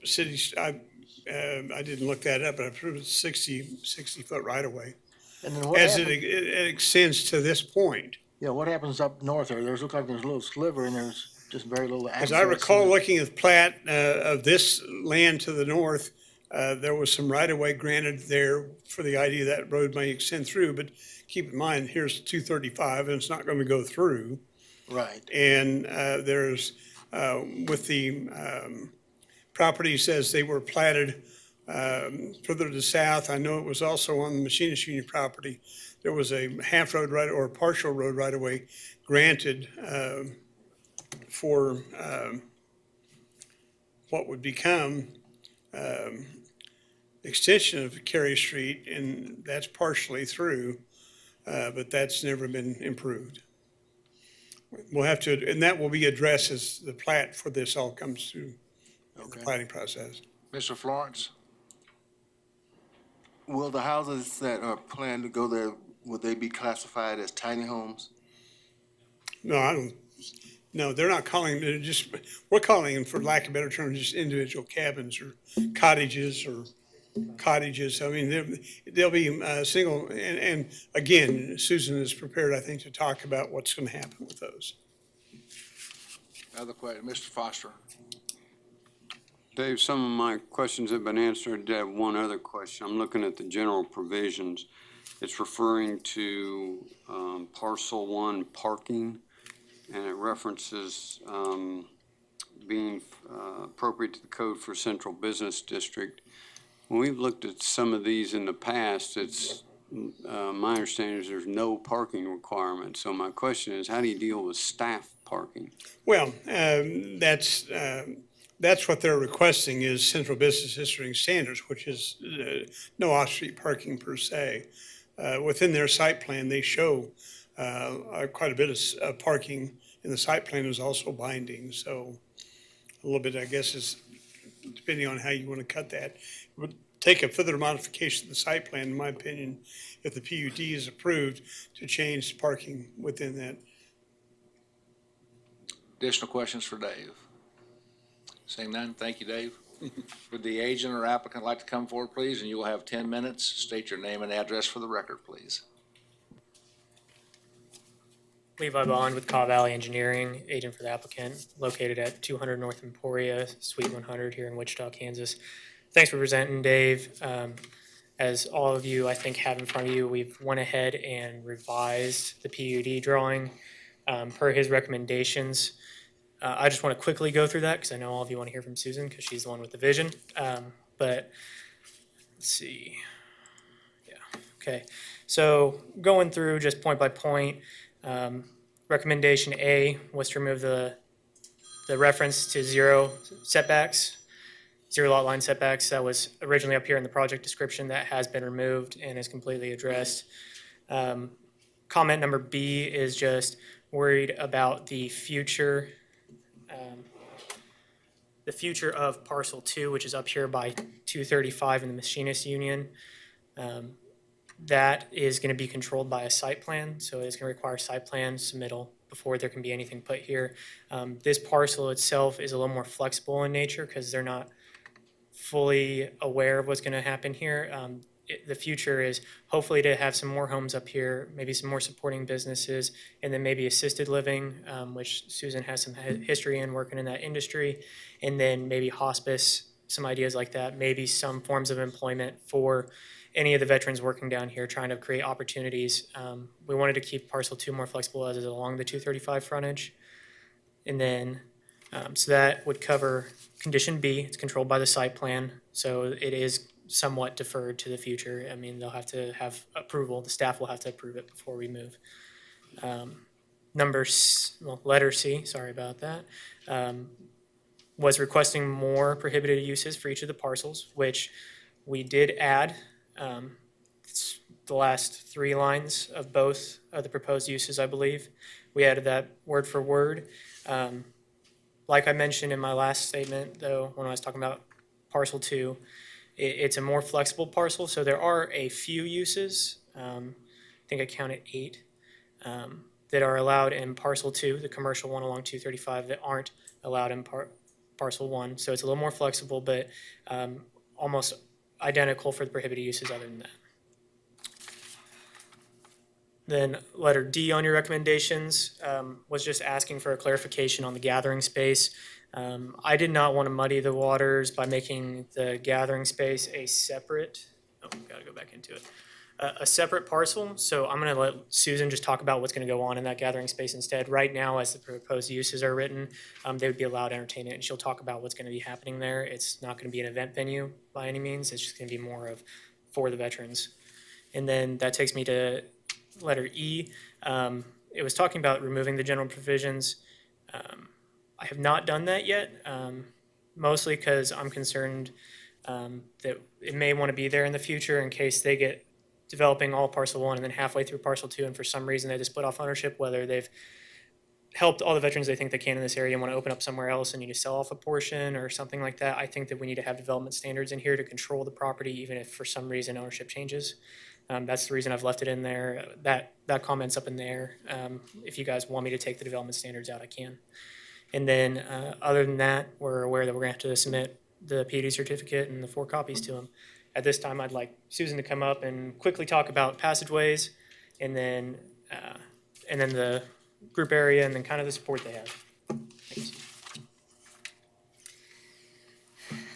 city, I didn't look that up, but I proved it's 60 foot right of way. And then what As happens? it extends to this point. Yeah, what happens up north there? Looks like there's a little sliver and there's just very little access. As I recall, looking at the plat of this land to the north, there was some right of way granted there for the idea that road may extend through, but keep in mind, here's 235 and it's not going to go through. Right. And there's, with the property says they were platted further to the south. I know it was also on the Machinist Union property. There was a half road right or partial road right of way granted for what would become extension of Cary Street, and that's partially through, but that's never been improved. We'll have to, and that will be addressed as the plat for this all comes through the planning process. Mr. Florence? Will the houses that are planned to go there, would they be classified as tiny homes? No, I don't, no, they're not calling, they're just, we're calling them, for lack of a better term, just individual cabins or cottages or cottages. I mean, they'll be single, and again, Susan is prepared, I think, to talk about what's going to happen with those. Other question, Mr. Foster? Dave, some of my questions have been answered. I have one other question. I'm looking at the general provisions. It's referring to parcel 1 parking, and it references being appropriate to the code for central business district. When we've looked at some of these in the past, it's my understanding is there's no parking requirement. So my question is, how do you deal with staff parking? Well, that's what they're requesting is central business district standards, which is no off-street parking per se. Within their site plan, they show quite a bit of parking, and the site plan is also binding. So a little bit, I guess, is depending on how you want to cut that. It would take a further modification of the site plan, in my opinion, if the PUD is approved to change parking within that. Additional questions for Dave? Seeing none, thank you, Dave. Would the agent or applicant like to come forward, please? And you will have 10 minutes. State your name and address for the record, please. Levi Bond with Caw Valley Engineering, agent for the applicant, located at 200 North Emporia, Suite 100 here in Wichita, Kansas. Thanks for presenting, Dave. As all of you, I think, have in front of you, we've went ahead and revised the PUD drawing per his recommendations. I just want to quickly go through that because I know all of you want to hear from Susan because she's the one with the vision. But let's see. Yeah, okay. So going through just point by point, recommendation A was to remove the reference to 0 setbacks. zero lot line setbacks that was originally up here in the project description that has been removed and is completely addressed. Comment number B is just worried about the future of parcel 2, which is up here by 235 in the Machinist Union. That is going to be controlled by a site plan, so it's going to require site plan submittal before there can be anything put here. This parcel itself is a little more flexible in nature because they're not fully aware of what's going to happen here. The future is hopefully to have some more homes up here, maybe some more supporting businesses, and then maybe assisted living, which Susan has some history in working in that industry, and then maybe hospice, some ideas like that, maybe some forms of employment for any of the veterans working down here, trying to create opportunities. We wanted to keep parcel 2 more flexible as is along the 235 frontage. And then, so that would cover condition B. It's controlled by the site plan, so it is somewhat deferred to the future. I mean, they'll have to have approval. The staff will have to approve it before we move. Letter C, sorry about that, was requesting more prohibited uses for each of the parcels, which we did add. It's the last 3 lines of both of the proposed uses, I believe. We added that word for word. Like I mentioned in my last statement, though, when I was talking about parcel 2, it's a more flexible parcel, so there are a few uses, I think I counted 8, that are allowed in parcel 2, the commercial one along 235, that aren't allowed in parcel 1. So it's a little more flexible, but almost identical for the prohibited uses other than that. Then letter D on your recommendations was just asking for a clarification on the gathering space. I did not want to muddy the waters by making the gathering space a separate, gotta go back into it, a separate parcel. So I'm going to let Susan just talk about what's going to go on in that gathering space instead. Right now, as the proposed uses are written, they would be allowed entertainment, and she'll talk about what's going to be happening there. It's not going to be an event venue by any means. It's just going to be more of for the veterans. And then that takes me to letter E. It was talking about removing the general provisions. I have not done that yet, mostly because I'm concerned that it may want to be there in the future in case they get developing all parcel 1 and then halfway through parcel 2, and for some reason they just split off ownership, whether they've helped all the veterans they think they can in this area and want to open up somewhere else and need to sell off a portion or something like that. I think that we need to have development standards in here to control the property, even if for some reason ownership changes. That's the reason I've left it in there. That comment's up in there. If you guys want me to take the development standards out, I can. And then other than that, we're aware that we're going to have to submit the PUD certificate and the 4 copies to them. At this time, I'd like Susan to come up and quickly talk about passageways, and then the group area, and then kind of the support they have. Thanks.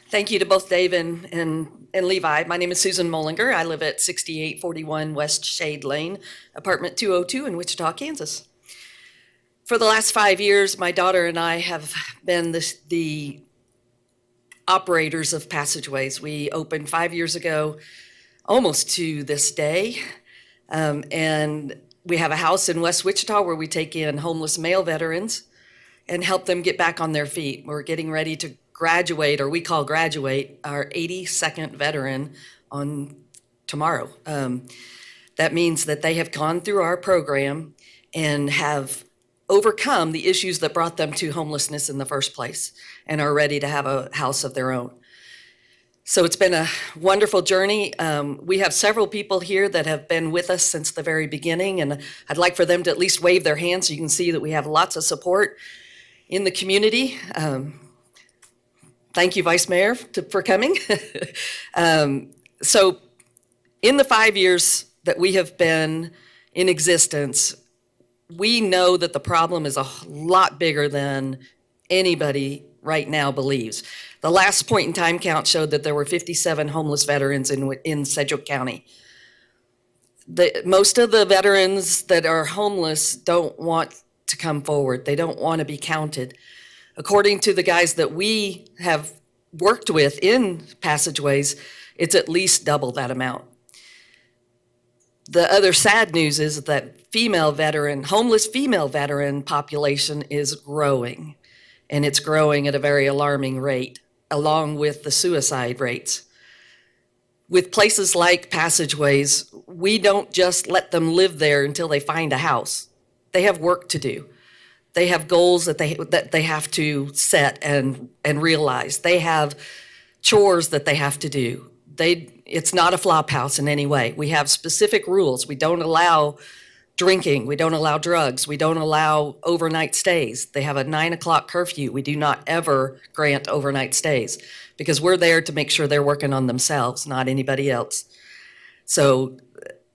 Thank you to both Dave and Levi. My name is Susan Mollinger. I live at 6841 West Shade Lane, apartment 202 in Wichita, Kansas. For the last 5 years, my daughter and I have been the operators of passageways. We opened 5 years ago, almost to this day, and we have a house in West Wichita where we take in homeless male veterans and help them get back on their feet. We're getting ready to graduate, or we call graduate, our 82nd veteran on tomorrow. That means that they have gone through our program and have overcome the issues that brought them to homelessness in the first place and are ready to have a house of their own. So it's been a wonderful journey. We have several people here that have been with us since the very beginning, and I'd like for them to at least wave their hands so you can see that we have lots of support in the community. Thank you, Vice Mayor, for coming. So in the 5 years that we have been in existence, we know that the problem is a lot bigger than anybody right now believes. The last point in time count showed that there were 57 homeless veterans in Sedgwick County. Most of the veterans that are homeless don't want to come forward. They don't want to be counted. According to the guys that we have worked with in passageways, it's at least double that amount. The other sad news is that homeless female veteran population is growing, and it's growing at a very alarming rate. along with the suicide rates. With places like passageways, we don't just let them live there until they find a house. They have work to do. They have goals that they have to set and realize. They have chores that they have to do. It's not a flop house in any way. We have specific rules. We don't allow drinking. We don't allow drugs. We don't allow overnight stays. They have a 9 o'clock curfew. We do not ever grant overnight stays because we're there to make sure they're working on themselves, not anybody else. So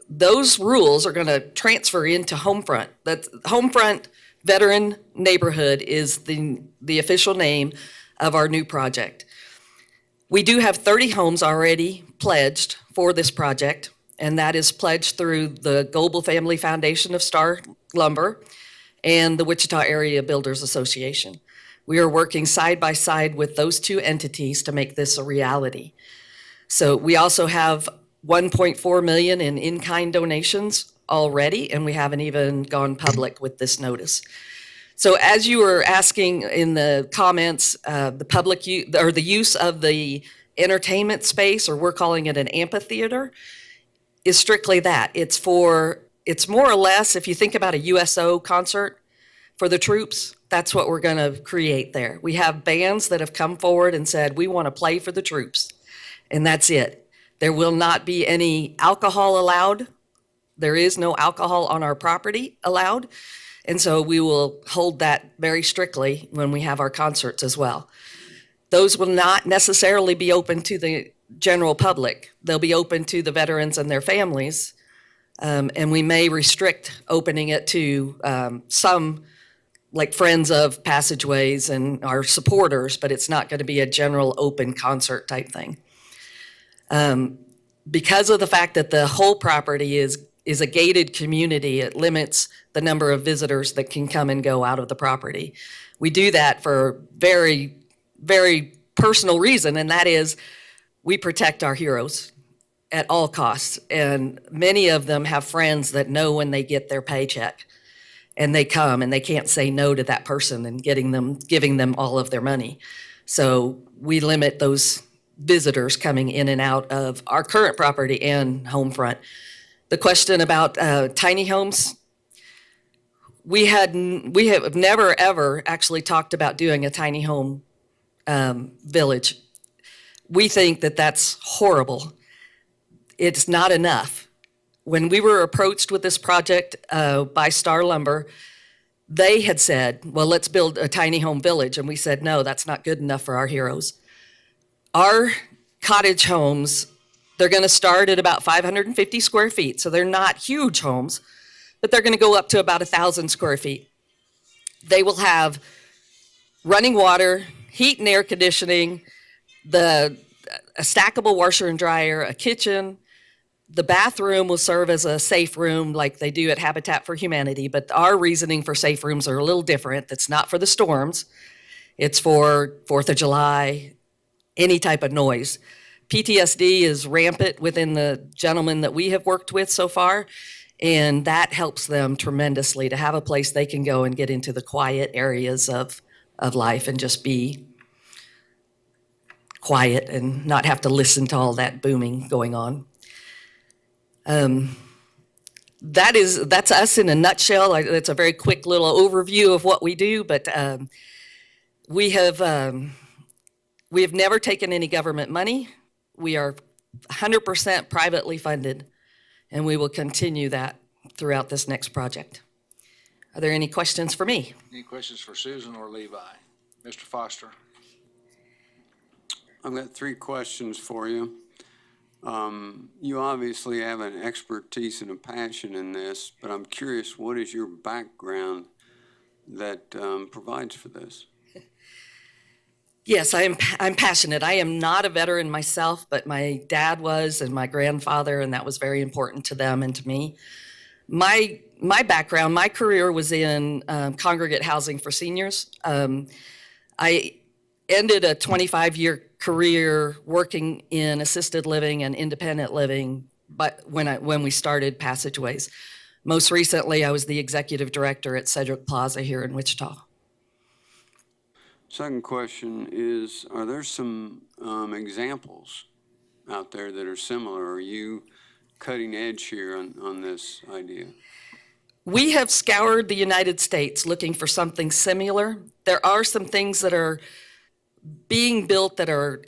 those rules are going to transfer into Homefront. That Homefront Veteran Neighborhood is the official name of our new project. We do have 30 homes already pledged for this project, and that is pledged through the Global Family Foundation of Star Lumber and the Wichita Area Builders Association. We are working side by side with those two entities to make this a reality. So we also have 1.4 million in in-kind donations already, and we haven't even gone public with this notice. So as you were asking in the comments, the use of the entertainment space, or we're calling it an amphitheater, is strictly that. It's more or less, if you think about a USO concert for the troops, that's what we're going to create there. We have bands that have come forward and said, we want to play for the troops, and that's it. There will not be any alcohol allowed. There is no alcohol on our property allowed. And so we will hold that very strictly when we have our concerts as well. Those will not necessarily be open to the general public. They'll be open to the veterans and their families. And we may restrict opening it to some, like Friends of Passageways and our supporters, but it's not going to be a general open concert type thing. Because of the fact that the whole property is a gated community, it limits the number of visitors that can come and go out of the property. We do that for very, very personal reason, and that is we protect our heroes at all costs. And many of them have friends that know when they get their paycheck and they come and they can't say no to that person and giving them all of their money. So we limit those visitors coming in and out of our current property and Homefront. The question about tiny homes, we have never ever actually talked about doing a tiny home village. We think that that's horrible. It's not enough. When we were approached with this project by Star Lumber, they had said, well, let's build a tiny home village. And we said, no, that's not good enough for our heroes. Our cottage homes, they're going to start at about 550 square feet. So they're not huge homes, but they're going to go up to about 1,000 square feet. They will have running water, heat and air conditioning, a stackable washer and dryer, a kitchen. The bathroom will serve as a safe room like they do at Habitat for Humanity, but our reasoning for safe rooms are a little different. It's not for the storms. It's for 4th of July, any type of noise. PTSD is rampant within the gentlemen that we have worked with so far, and that helps them tremendously to have a place they can go and get into the quiet areas of life and just be quiet and not have to listen to all that booming going on. That's us in a nutshell. It's a very quick little overview of what we do, but we have never taken any government money. We are 100% privately funded, and we will continue that throughout this next project. Are there any questions for me? Any questions for Susan or Levi? Mr. Foster? I've got 3 questions for you. You obviously have an expertise and a passion in this, but I'm curious, what is your background that provides for this? Yes, I'm passionate. I am not a veteran myself, but my dad was and my grandfather, and that was very important to them and to me. My background, my career was in congregate housing for seniors. I ended a 25-year career working in assisted living and independent living, but when we started Passageways. Most recently, I was the executive director at Sedgwick Plaza here in Wichita. Second question is, are there some examples out there that are similar? Are you cutting edge here on this idea? We have scoured the United States looking for something similar. There are some things that are being built that are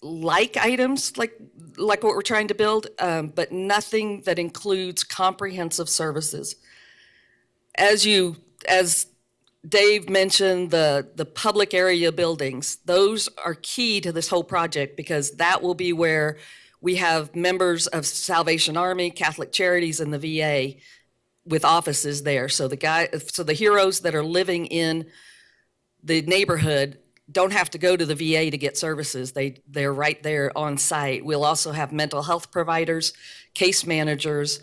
like items, like what we're trying to build, but nothing that includes comprehensive services. As Dave mentioned, the public area buildings, those are key to this whole project because that will be where we have members of Salvation Army, Catholic Charities, and the VA with offices there. So the heroes that are living in the neighborhood don't have to go to the VA to get services. They're right there on site. We'll also have mental health providers, case managers,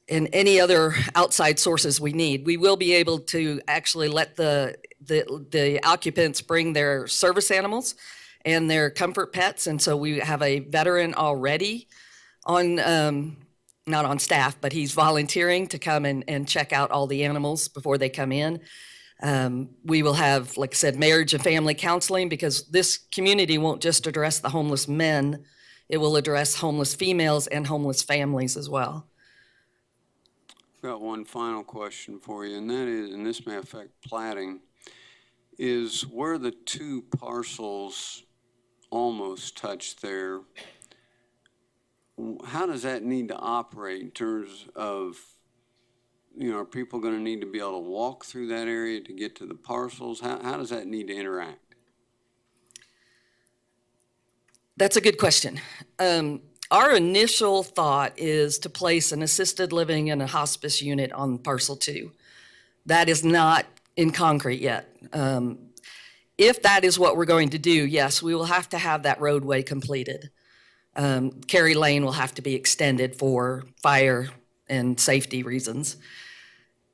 and any other outside sources we need. We will be able to actually let the occupants bring their service animals and their comfort pets. And so we have a veteran already on, not on staff, but he's volunteering to come and check out all the animals before they come in. We will have, like I said, marriage and family counseling because this community won't just address the homeless men, it will address homeless females and homeless families as well. Got one final question for you, and that is, and this may affect plating, is where the two parcels almost touch there, how does that need to operate in terms of, are people going to need to be able to walk through that area to get to the parcels? How does that need to interact? That's a good question. Our initial thought is to place an assisted living and a hospice unit on parcel 2. That is not in concrete yet. If that is what we're going to do, yes, we will have to have that roadway completed. Carey Lane will have to be extended for fire and safety reasons.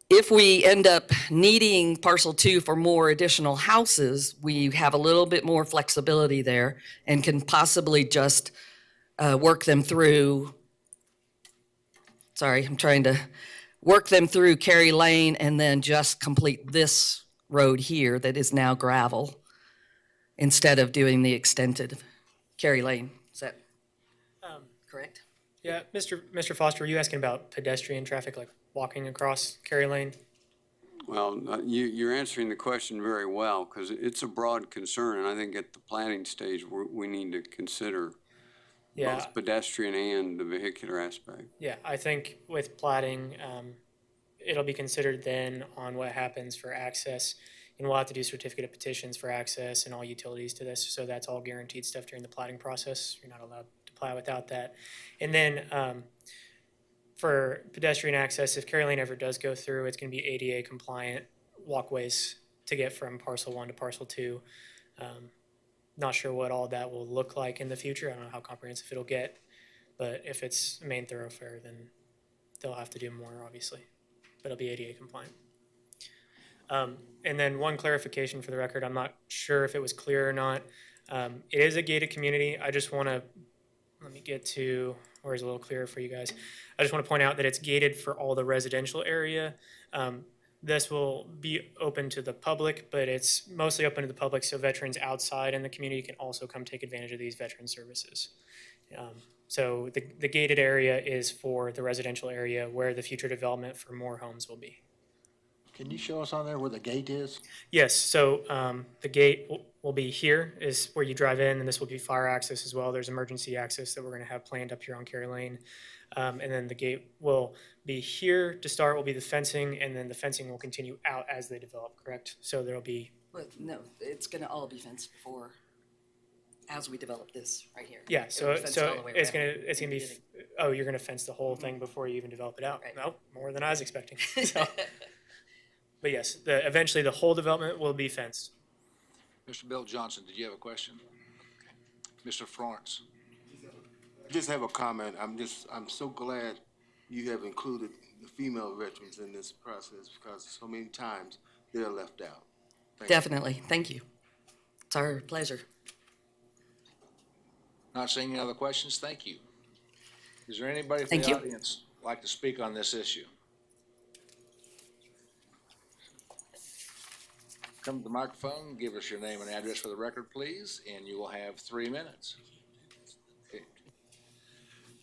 If we end up needing parcel 2 for more additional houses, we have a little bit more flexibility there and can possibly just work them through, I'm trying to work them through Carey Lane and then just complete this road here that is now gravel instead of doing the extended Carey Lane. Is that correct? Yeah, Mr. Foster, were you asking about pedestrian traffic, like walking across Carey Lane? Well, you're answering the question very well because it's a broad concern, and I think at the planning stage we need to consider both pedestrian and the vehicular aspect. Yeah, I think with plating, it'll be considered then on what happens for access. And we'll have to do certificate of petitions for access and all utilities to this. So that's all guaranteed stuff during the plating process. You're not allowed to plat without that. And then for pedestrian access, if Carey Lane ever does go through, it's going to be ADA compliant walkways to get from parcel 1 to parcel 2. Not sure what all that will look like in the future. I don't know how comprehensive it'll get, but if it's a main thoroughfare, then they'll have to do more, obviously, but it'll be ADA compliant. And then one clarification for the record, I'm not sure if it was clear or not. It is a gated community. I just want to, let me get to where it's a little clearer for you guys. I just want to point out that it's gated for all the residential area. This will be open to the public, but it's mostly open to the public so veterans outside in the community can also come take advantage of these veteran services. So the gated area is for the residential area where the future development for more homes will be. Can you show us on there where the gate is? Yes, so the gate will be here is where you drive in, and this will be fire access as well. There's emergency access that we're going to have planned up here on Carey Lane. And then the gate will be here to start, will be the fencing, and then the fencing will continue out as they develop, correct? So there'll be... Well, no, it's going to all be fenced before, as we develop this right here. Yeah, so it's gonna be, oh, you're gonna fence the whole thing before you even develop it out? Right. No, more than I was expecting. So, but yes, eventually the whole development will be fenced. Mr. Bill Johnson, did you have a question? Mr. Florence? I just have a comment. I'm so glad you have included the female veterans in this process because so many times they're left out. Thank you. Definitely. Thank you. It's our pleasure. Not seeing any other questions? Thank you. Is there anybody from the audience like to speak on this issue? come to the microphone, give us your name and address for the record, please, and you will have 3 minutes. Okay,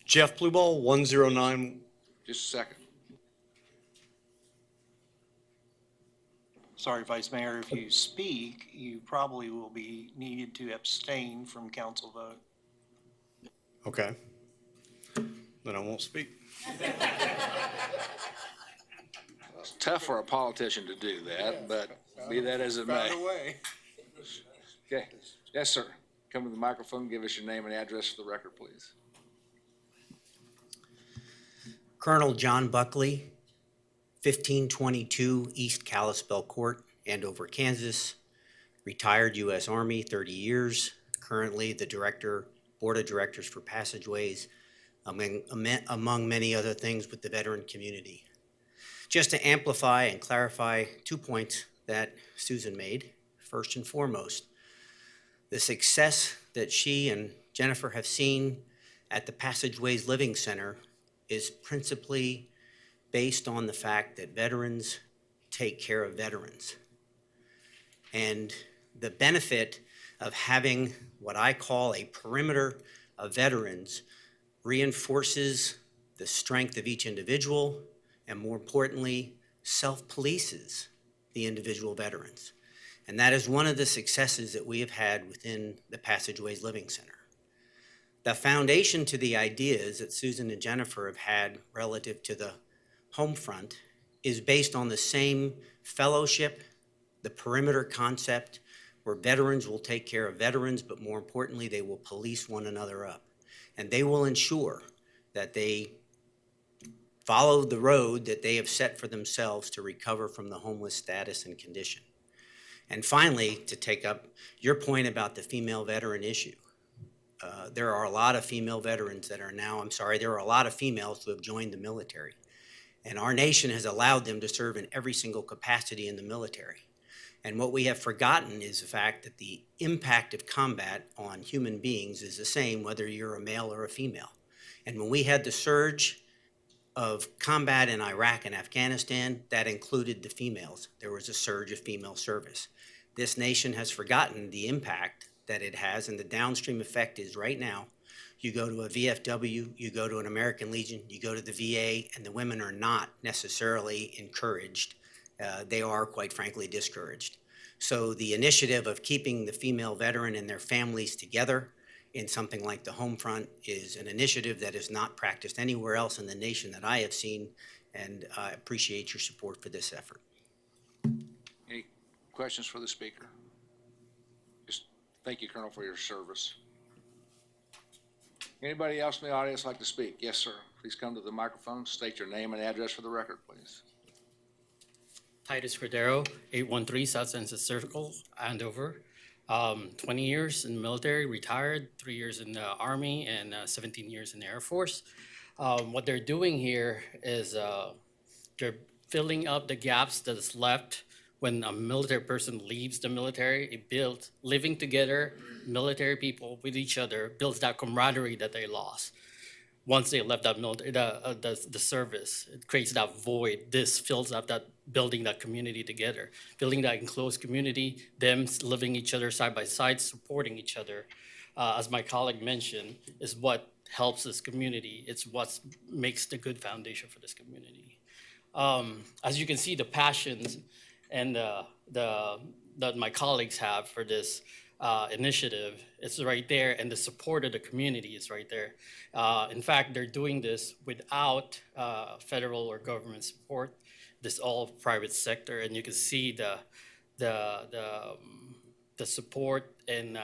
Jeff Blueball, 109. just a second. Sorry, Vice Mayor, if you speak, you probably will be needed to abstain from council vote. Okay. Then I won't speak. It's tough for a politician to do that, but be that as it may. Found a way. Okay, yes, sir. Come to the microphone, give us your name and address for the record, please. Colonel John Buckley, 1522 East Kalispell Court, Andover, Kansas. Retired U.S. Army, 30 years. Currently the Board of Directors for Passageways, among many other things with the veteran community. Just to amplify and clarify 2 points that Susan made. First and foremost, the success that she and Jennifer have seen at the Passageways Living Center is principally based on the fact that veterans take care of veterans. And the benefit of having what I call a perimeter of veterans reinforces the strength of each individual and, more importantly, self-polices the individual veterans. And that is one of the successes that we have had within the Passageways Living Center. The foundation to the ideas that Susan and Jennifer have had relative to the home front is based on the same fellowship, the perimeter concept, where veterans will take care of veterans, but more importantly, they will police one another up. And they will ensure that they follow the road that they have set for themselves to recover from the homeless status and condition. And finally, to take up your point about the female veteran issue, there are a lot of female veterans that are now, there are a lot of females who have joined the military. And our nation has allowed them to serve in every single capacity in the military. And what we have forgotten is the fact that the impact of combat on human beings is the same whether you're a male or a female. And when we had the surge of combat in Iraq and Afghanistan, that included the females. There was a surge of female service. This nation has forgotten the impact that it has, and the downstream effect is right now, you go to a VFW, you go to an American Legion, you go to the VA, and the women are not necessarily encouraged. They are, quite frankly, discouraged. So the initiative of keeping the female veteran and their families together in something like the home front is an initiative that is not practiced anywhere else in the nation that I have seen, and I appreciate your support for this effort. Any questions for the speaker? Just thank you, Colonel, for your service. Anybody else in the audience like to speak? Yes, sir. Please come to the microphone. State your name and address for the record, please. Titus Cordero, 813 South Sunset Circle, Andover. 20 years in the military, retired, 3 years in the Army, and 17 years in the Air Force. What they're doing here is they're filling up the gaps that is left when a military person leaves the military. It builds, living together, military people with each other, builds that camaraderie that they lost. Once they left that military, the service, it creates that void. This fills up that, building that community together, building that enclosed community, them living each other side by side, supporting each other. As my colleague mentioned, is what helps this community. It's what makes the good foundation for this community. As you can see, the passions and that my colleagues have for this initiative, it's right there, and the support of the community is right there. In fact, they're doing this without federal or government support. This all private sector, and you can see the support and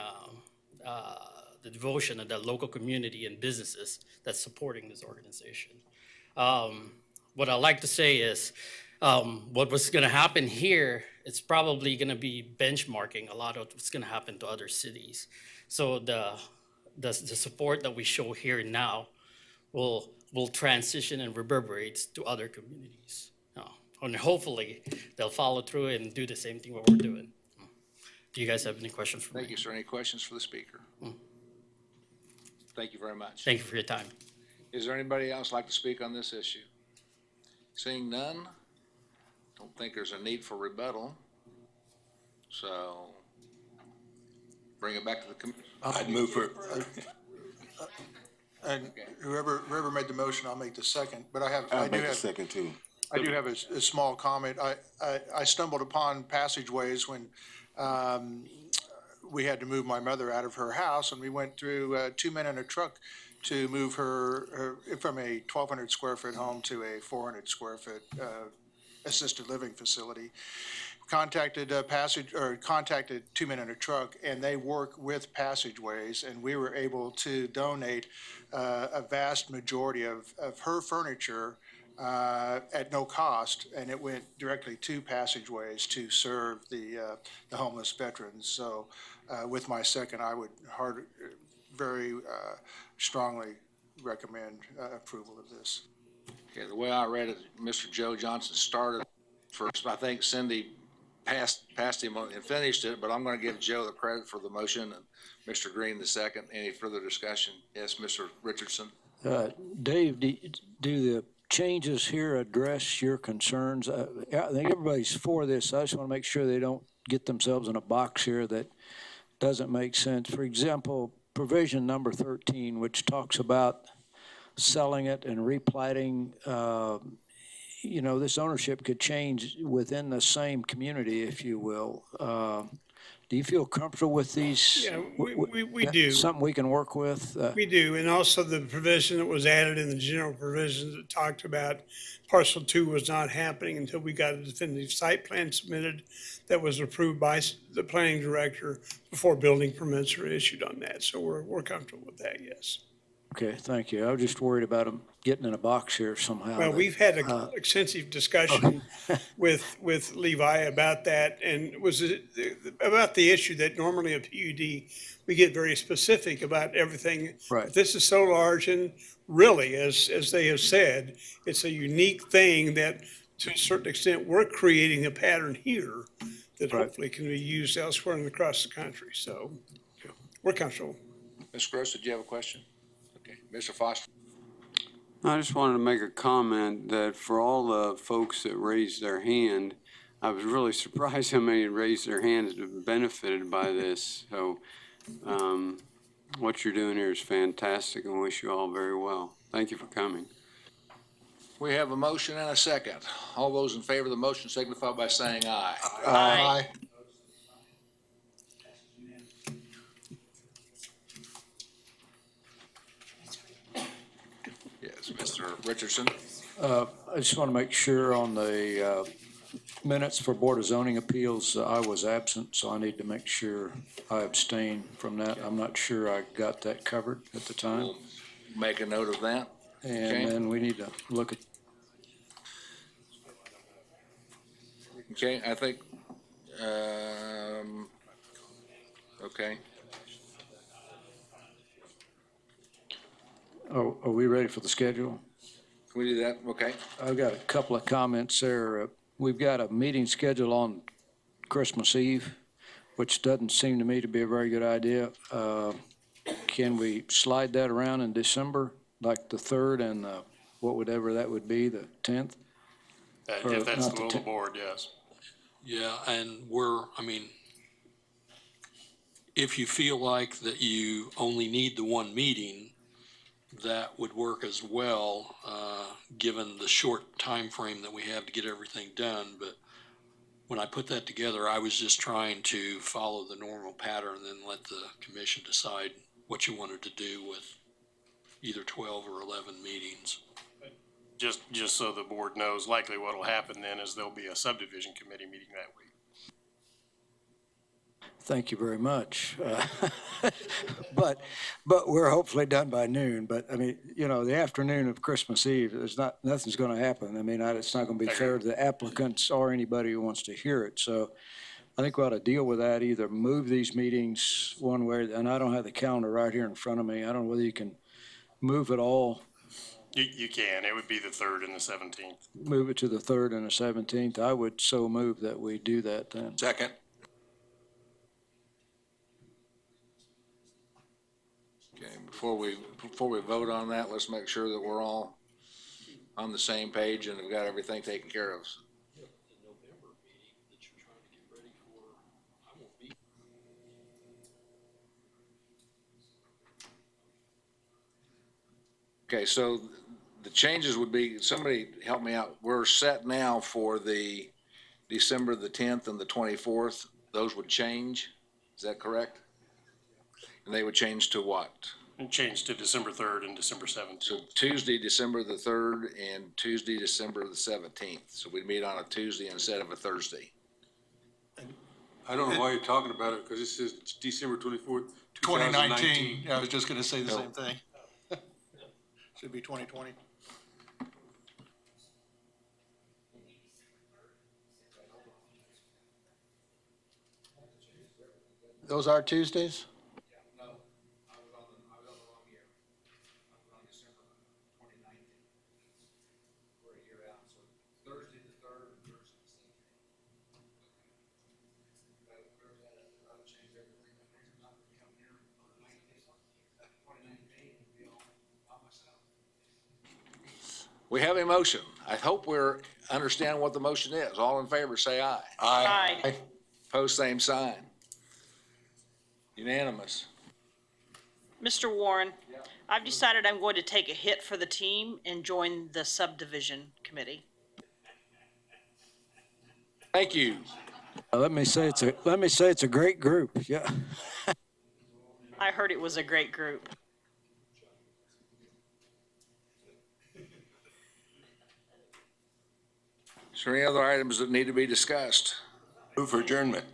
the devotion of the local community and businesses that's supporting this organization. What I like to say is, what was going to happen here, it's probably going to be benchmarking a lot of what's going to happen to other cities. So the support that we show here now will transition and reverberate to other communities. And hopefully they'll follow through and do the same thing what we're doing. Do you guys have any questions for me? Thank you, sir. Any questions for the speaker? Thank you very much. Thank you for your time. Is there anybody else like to speak on this issue? Seeing none, don't think there's a need for rebuttal. So bring it back to the commission. I'd move for, And whoever made the motion, I'll make the second, but I I'll do make a have, second too. I do have a small comment. I stumbled upon passageways when, we had to move my mother out of her house, and we went through, 2 men in a truck to move her from a 1,200 square foot home to a 400 square foot, assisted living facility. Contacted contacted 2 Men in a Truck, and they work with Passageways, and we were able to donate a vast majority of her furniture at no cost, and it went directly to Passageways to serve the homeless veterans. So with my second, I would very strongly recommend approval of this. Okay, the way I read it, Mr. Joe Johnson started first. I think Cindy passed him and finished it, but I'm going to give Joe the credit for the motion and Mr. Green the second. Any further discussion? Yes, Mr. Richardson. Dave, do the changes here address your concerns? I think everybody's for this. I just want to make sure they don't get themselves in a box here that doesn't make sense. For example, provision number 13, which talks about selling it and replatting, you know, this ownership could change within the same community, if you will. Do you feel comfortable with these? Yeah, we do. Something we can work with? We do, and also the provision that was added in the general provisions that talked about parcel 2 was not happening until we got a definitive site plan submitted that was approved by the planning director before building permits are issued on that. So we're comfortable with that, yes. Okay, thank you. I was just worried about them getting in a box here somehow. Well, we've had an extensive discussion with Levi about that, and about the issue that normally a PUD, we get very specific about everything. Right. This is so large, and really, as they have said, it's a unique thing that, to a certain extent, we're creating a pattern here that hopefully can be used elsewhere and across the country. So we're comfortable. Ms. Gross, did you have a question? Okay, Mr. Foster. I just wanted to make a comment that for all the folks that raised their hand, I was really surprised how many raised their hands and have benefited by this. So what you're doing here is fantastic, and wish you all very well. Thank you for coming. We have a motion and a second. All those in favor of the motion signify by saying aye. Aye. Yes, Mr. Richardson. I just want to make sure on the minutes for Board of Zoning Appeals, I was absent, so I need to make sure I abstain from that. I'm not sure I got that covered at the time. We'll make a note of that. And then we need to look at, Okay, I think, okay. are we ready for the schedule? Can we do that? Okay. I've got a couple of comments there. We've got a meeting scheduled on Christmas Eve, which doesn't seem to me to be a very good idea. Can we slide that around in December, like the 3rd and whatever that would be, the 10th? If that's the will of the board, yes. Yeah, and if you feel like that you only need the one meeting, that would work as well, given the short time frame that we have to get everything done. But when I put that together, I was just trying to follow the normal pattern and then let the commission decide what you wanted to do with either 12 or 11 meetings. Just so the board knows, likely what'll happen then is there'll be a subdivision committee meeting that week. Thank you very much. But we're hopefully done by noon. But I mean, you know, the afternoon of Christmas Eve, nothing's going to happen. I mean, it's not going to be fair to the applicants or anybody who wants to hear it. So I think we ought to deal with that, either move these meetings one way, and I don't have the calendar right here in front of me. I don't know whether you can move it all. You can. It would be the 3rd and the 17th. Move it to the 3rd and the 17th. I would so move that we do that then. second. Okay, before we vote on that, let's make sure that we're all on the same page and we've got everything taken care of. The November meeting that you're trying to get ready for, I Okay, so the changes would be, somebody help me out. We're set now for the December the 10th and the 24th. Those would change. Is that correct? And they would change to what? And change to December 3rd and December 17th. So Tuesday, December the 3rd and Tuesday, December the 17th. So we'd meet on a Tuesday instead of a Thursday. I don't know why you're talking about it, because it says December 24th, 2019, yeah, I was just gonna say the No. same thing. Should be 2020. Those are Tuesdays? We have a motion. I hope we're understanding what the motion is. All in favor, say aye. Aye. Post same sign. Unanimous. Mr. Warren, I've decided I'm going to take a hit for the team and join the subdivision committee. Thank you. Let me say it's a great group, yeah. I heard it was a great group. Is there any other items that need to be discussed? Move for adjournment.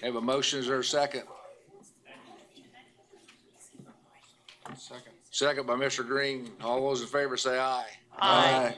Have a motion, is there a second? Second. Second by Mr. Green. All those in favor say aye. Aye.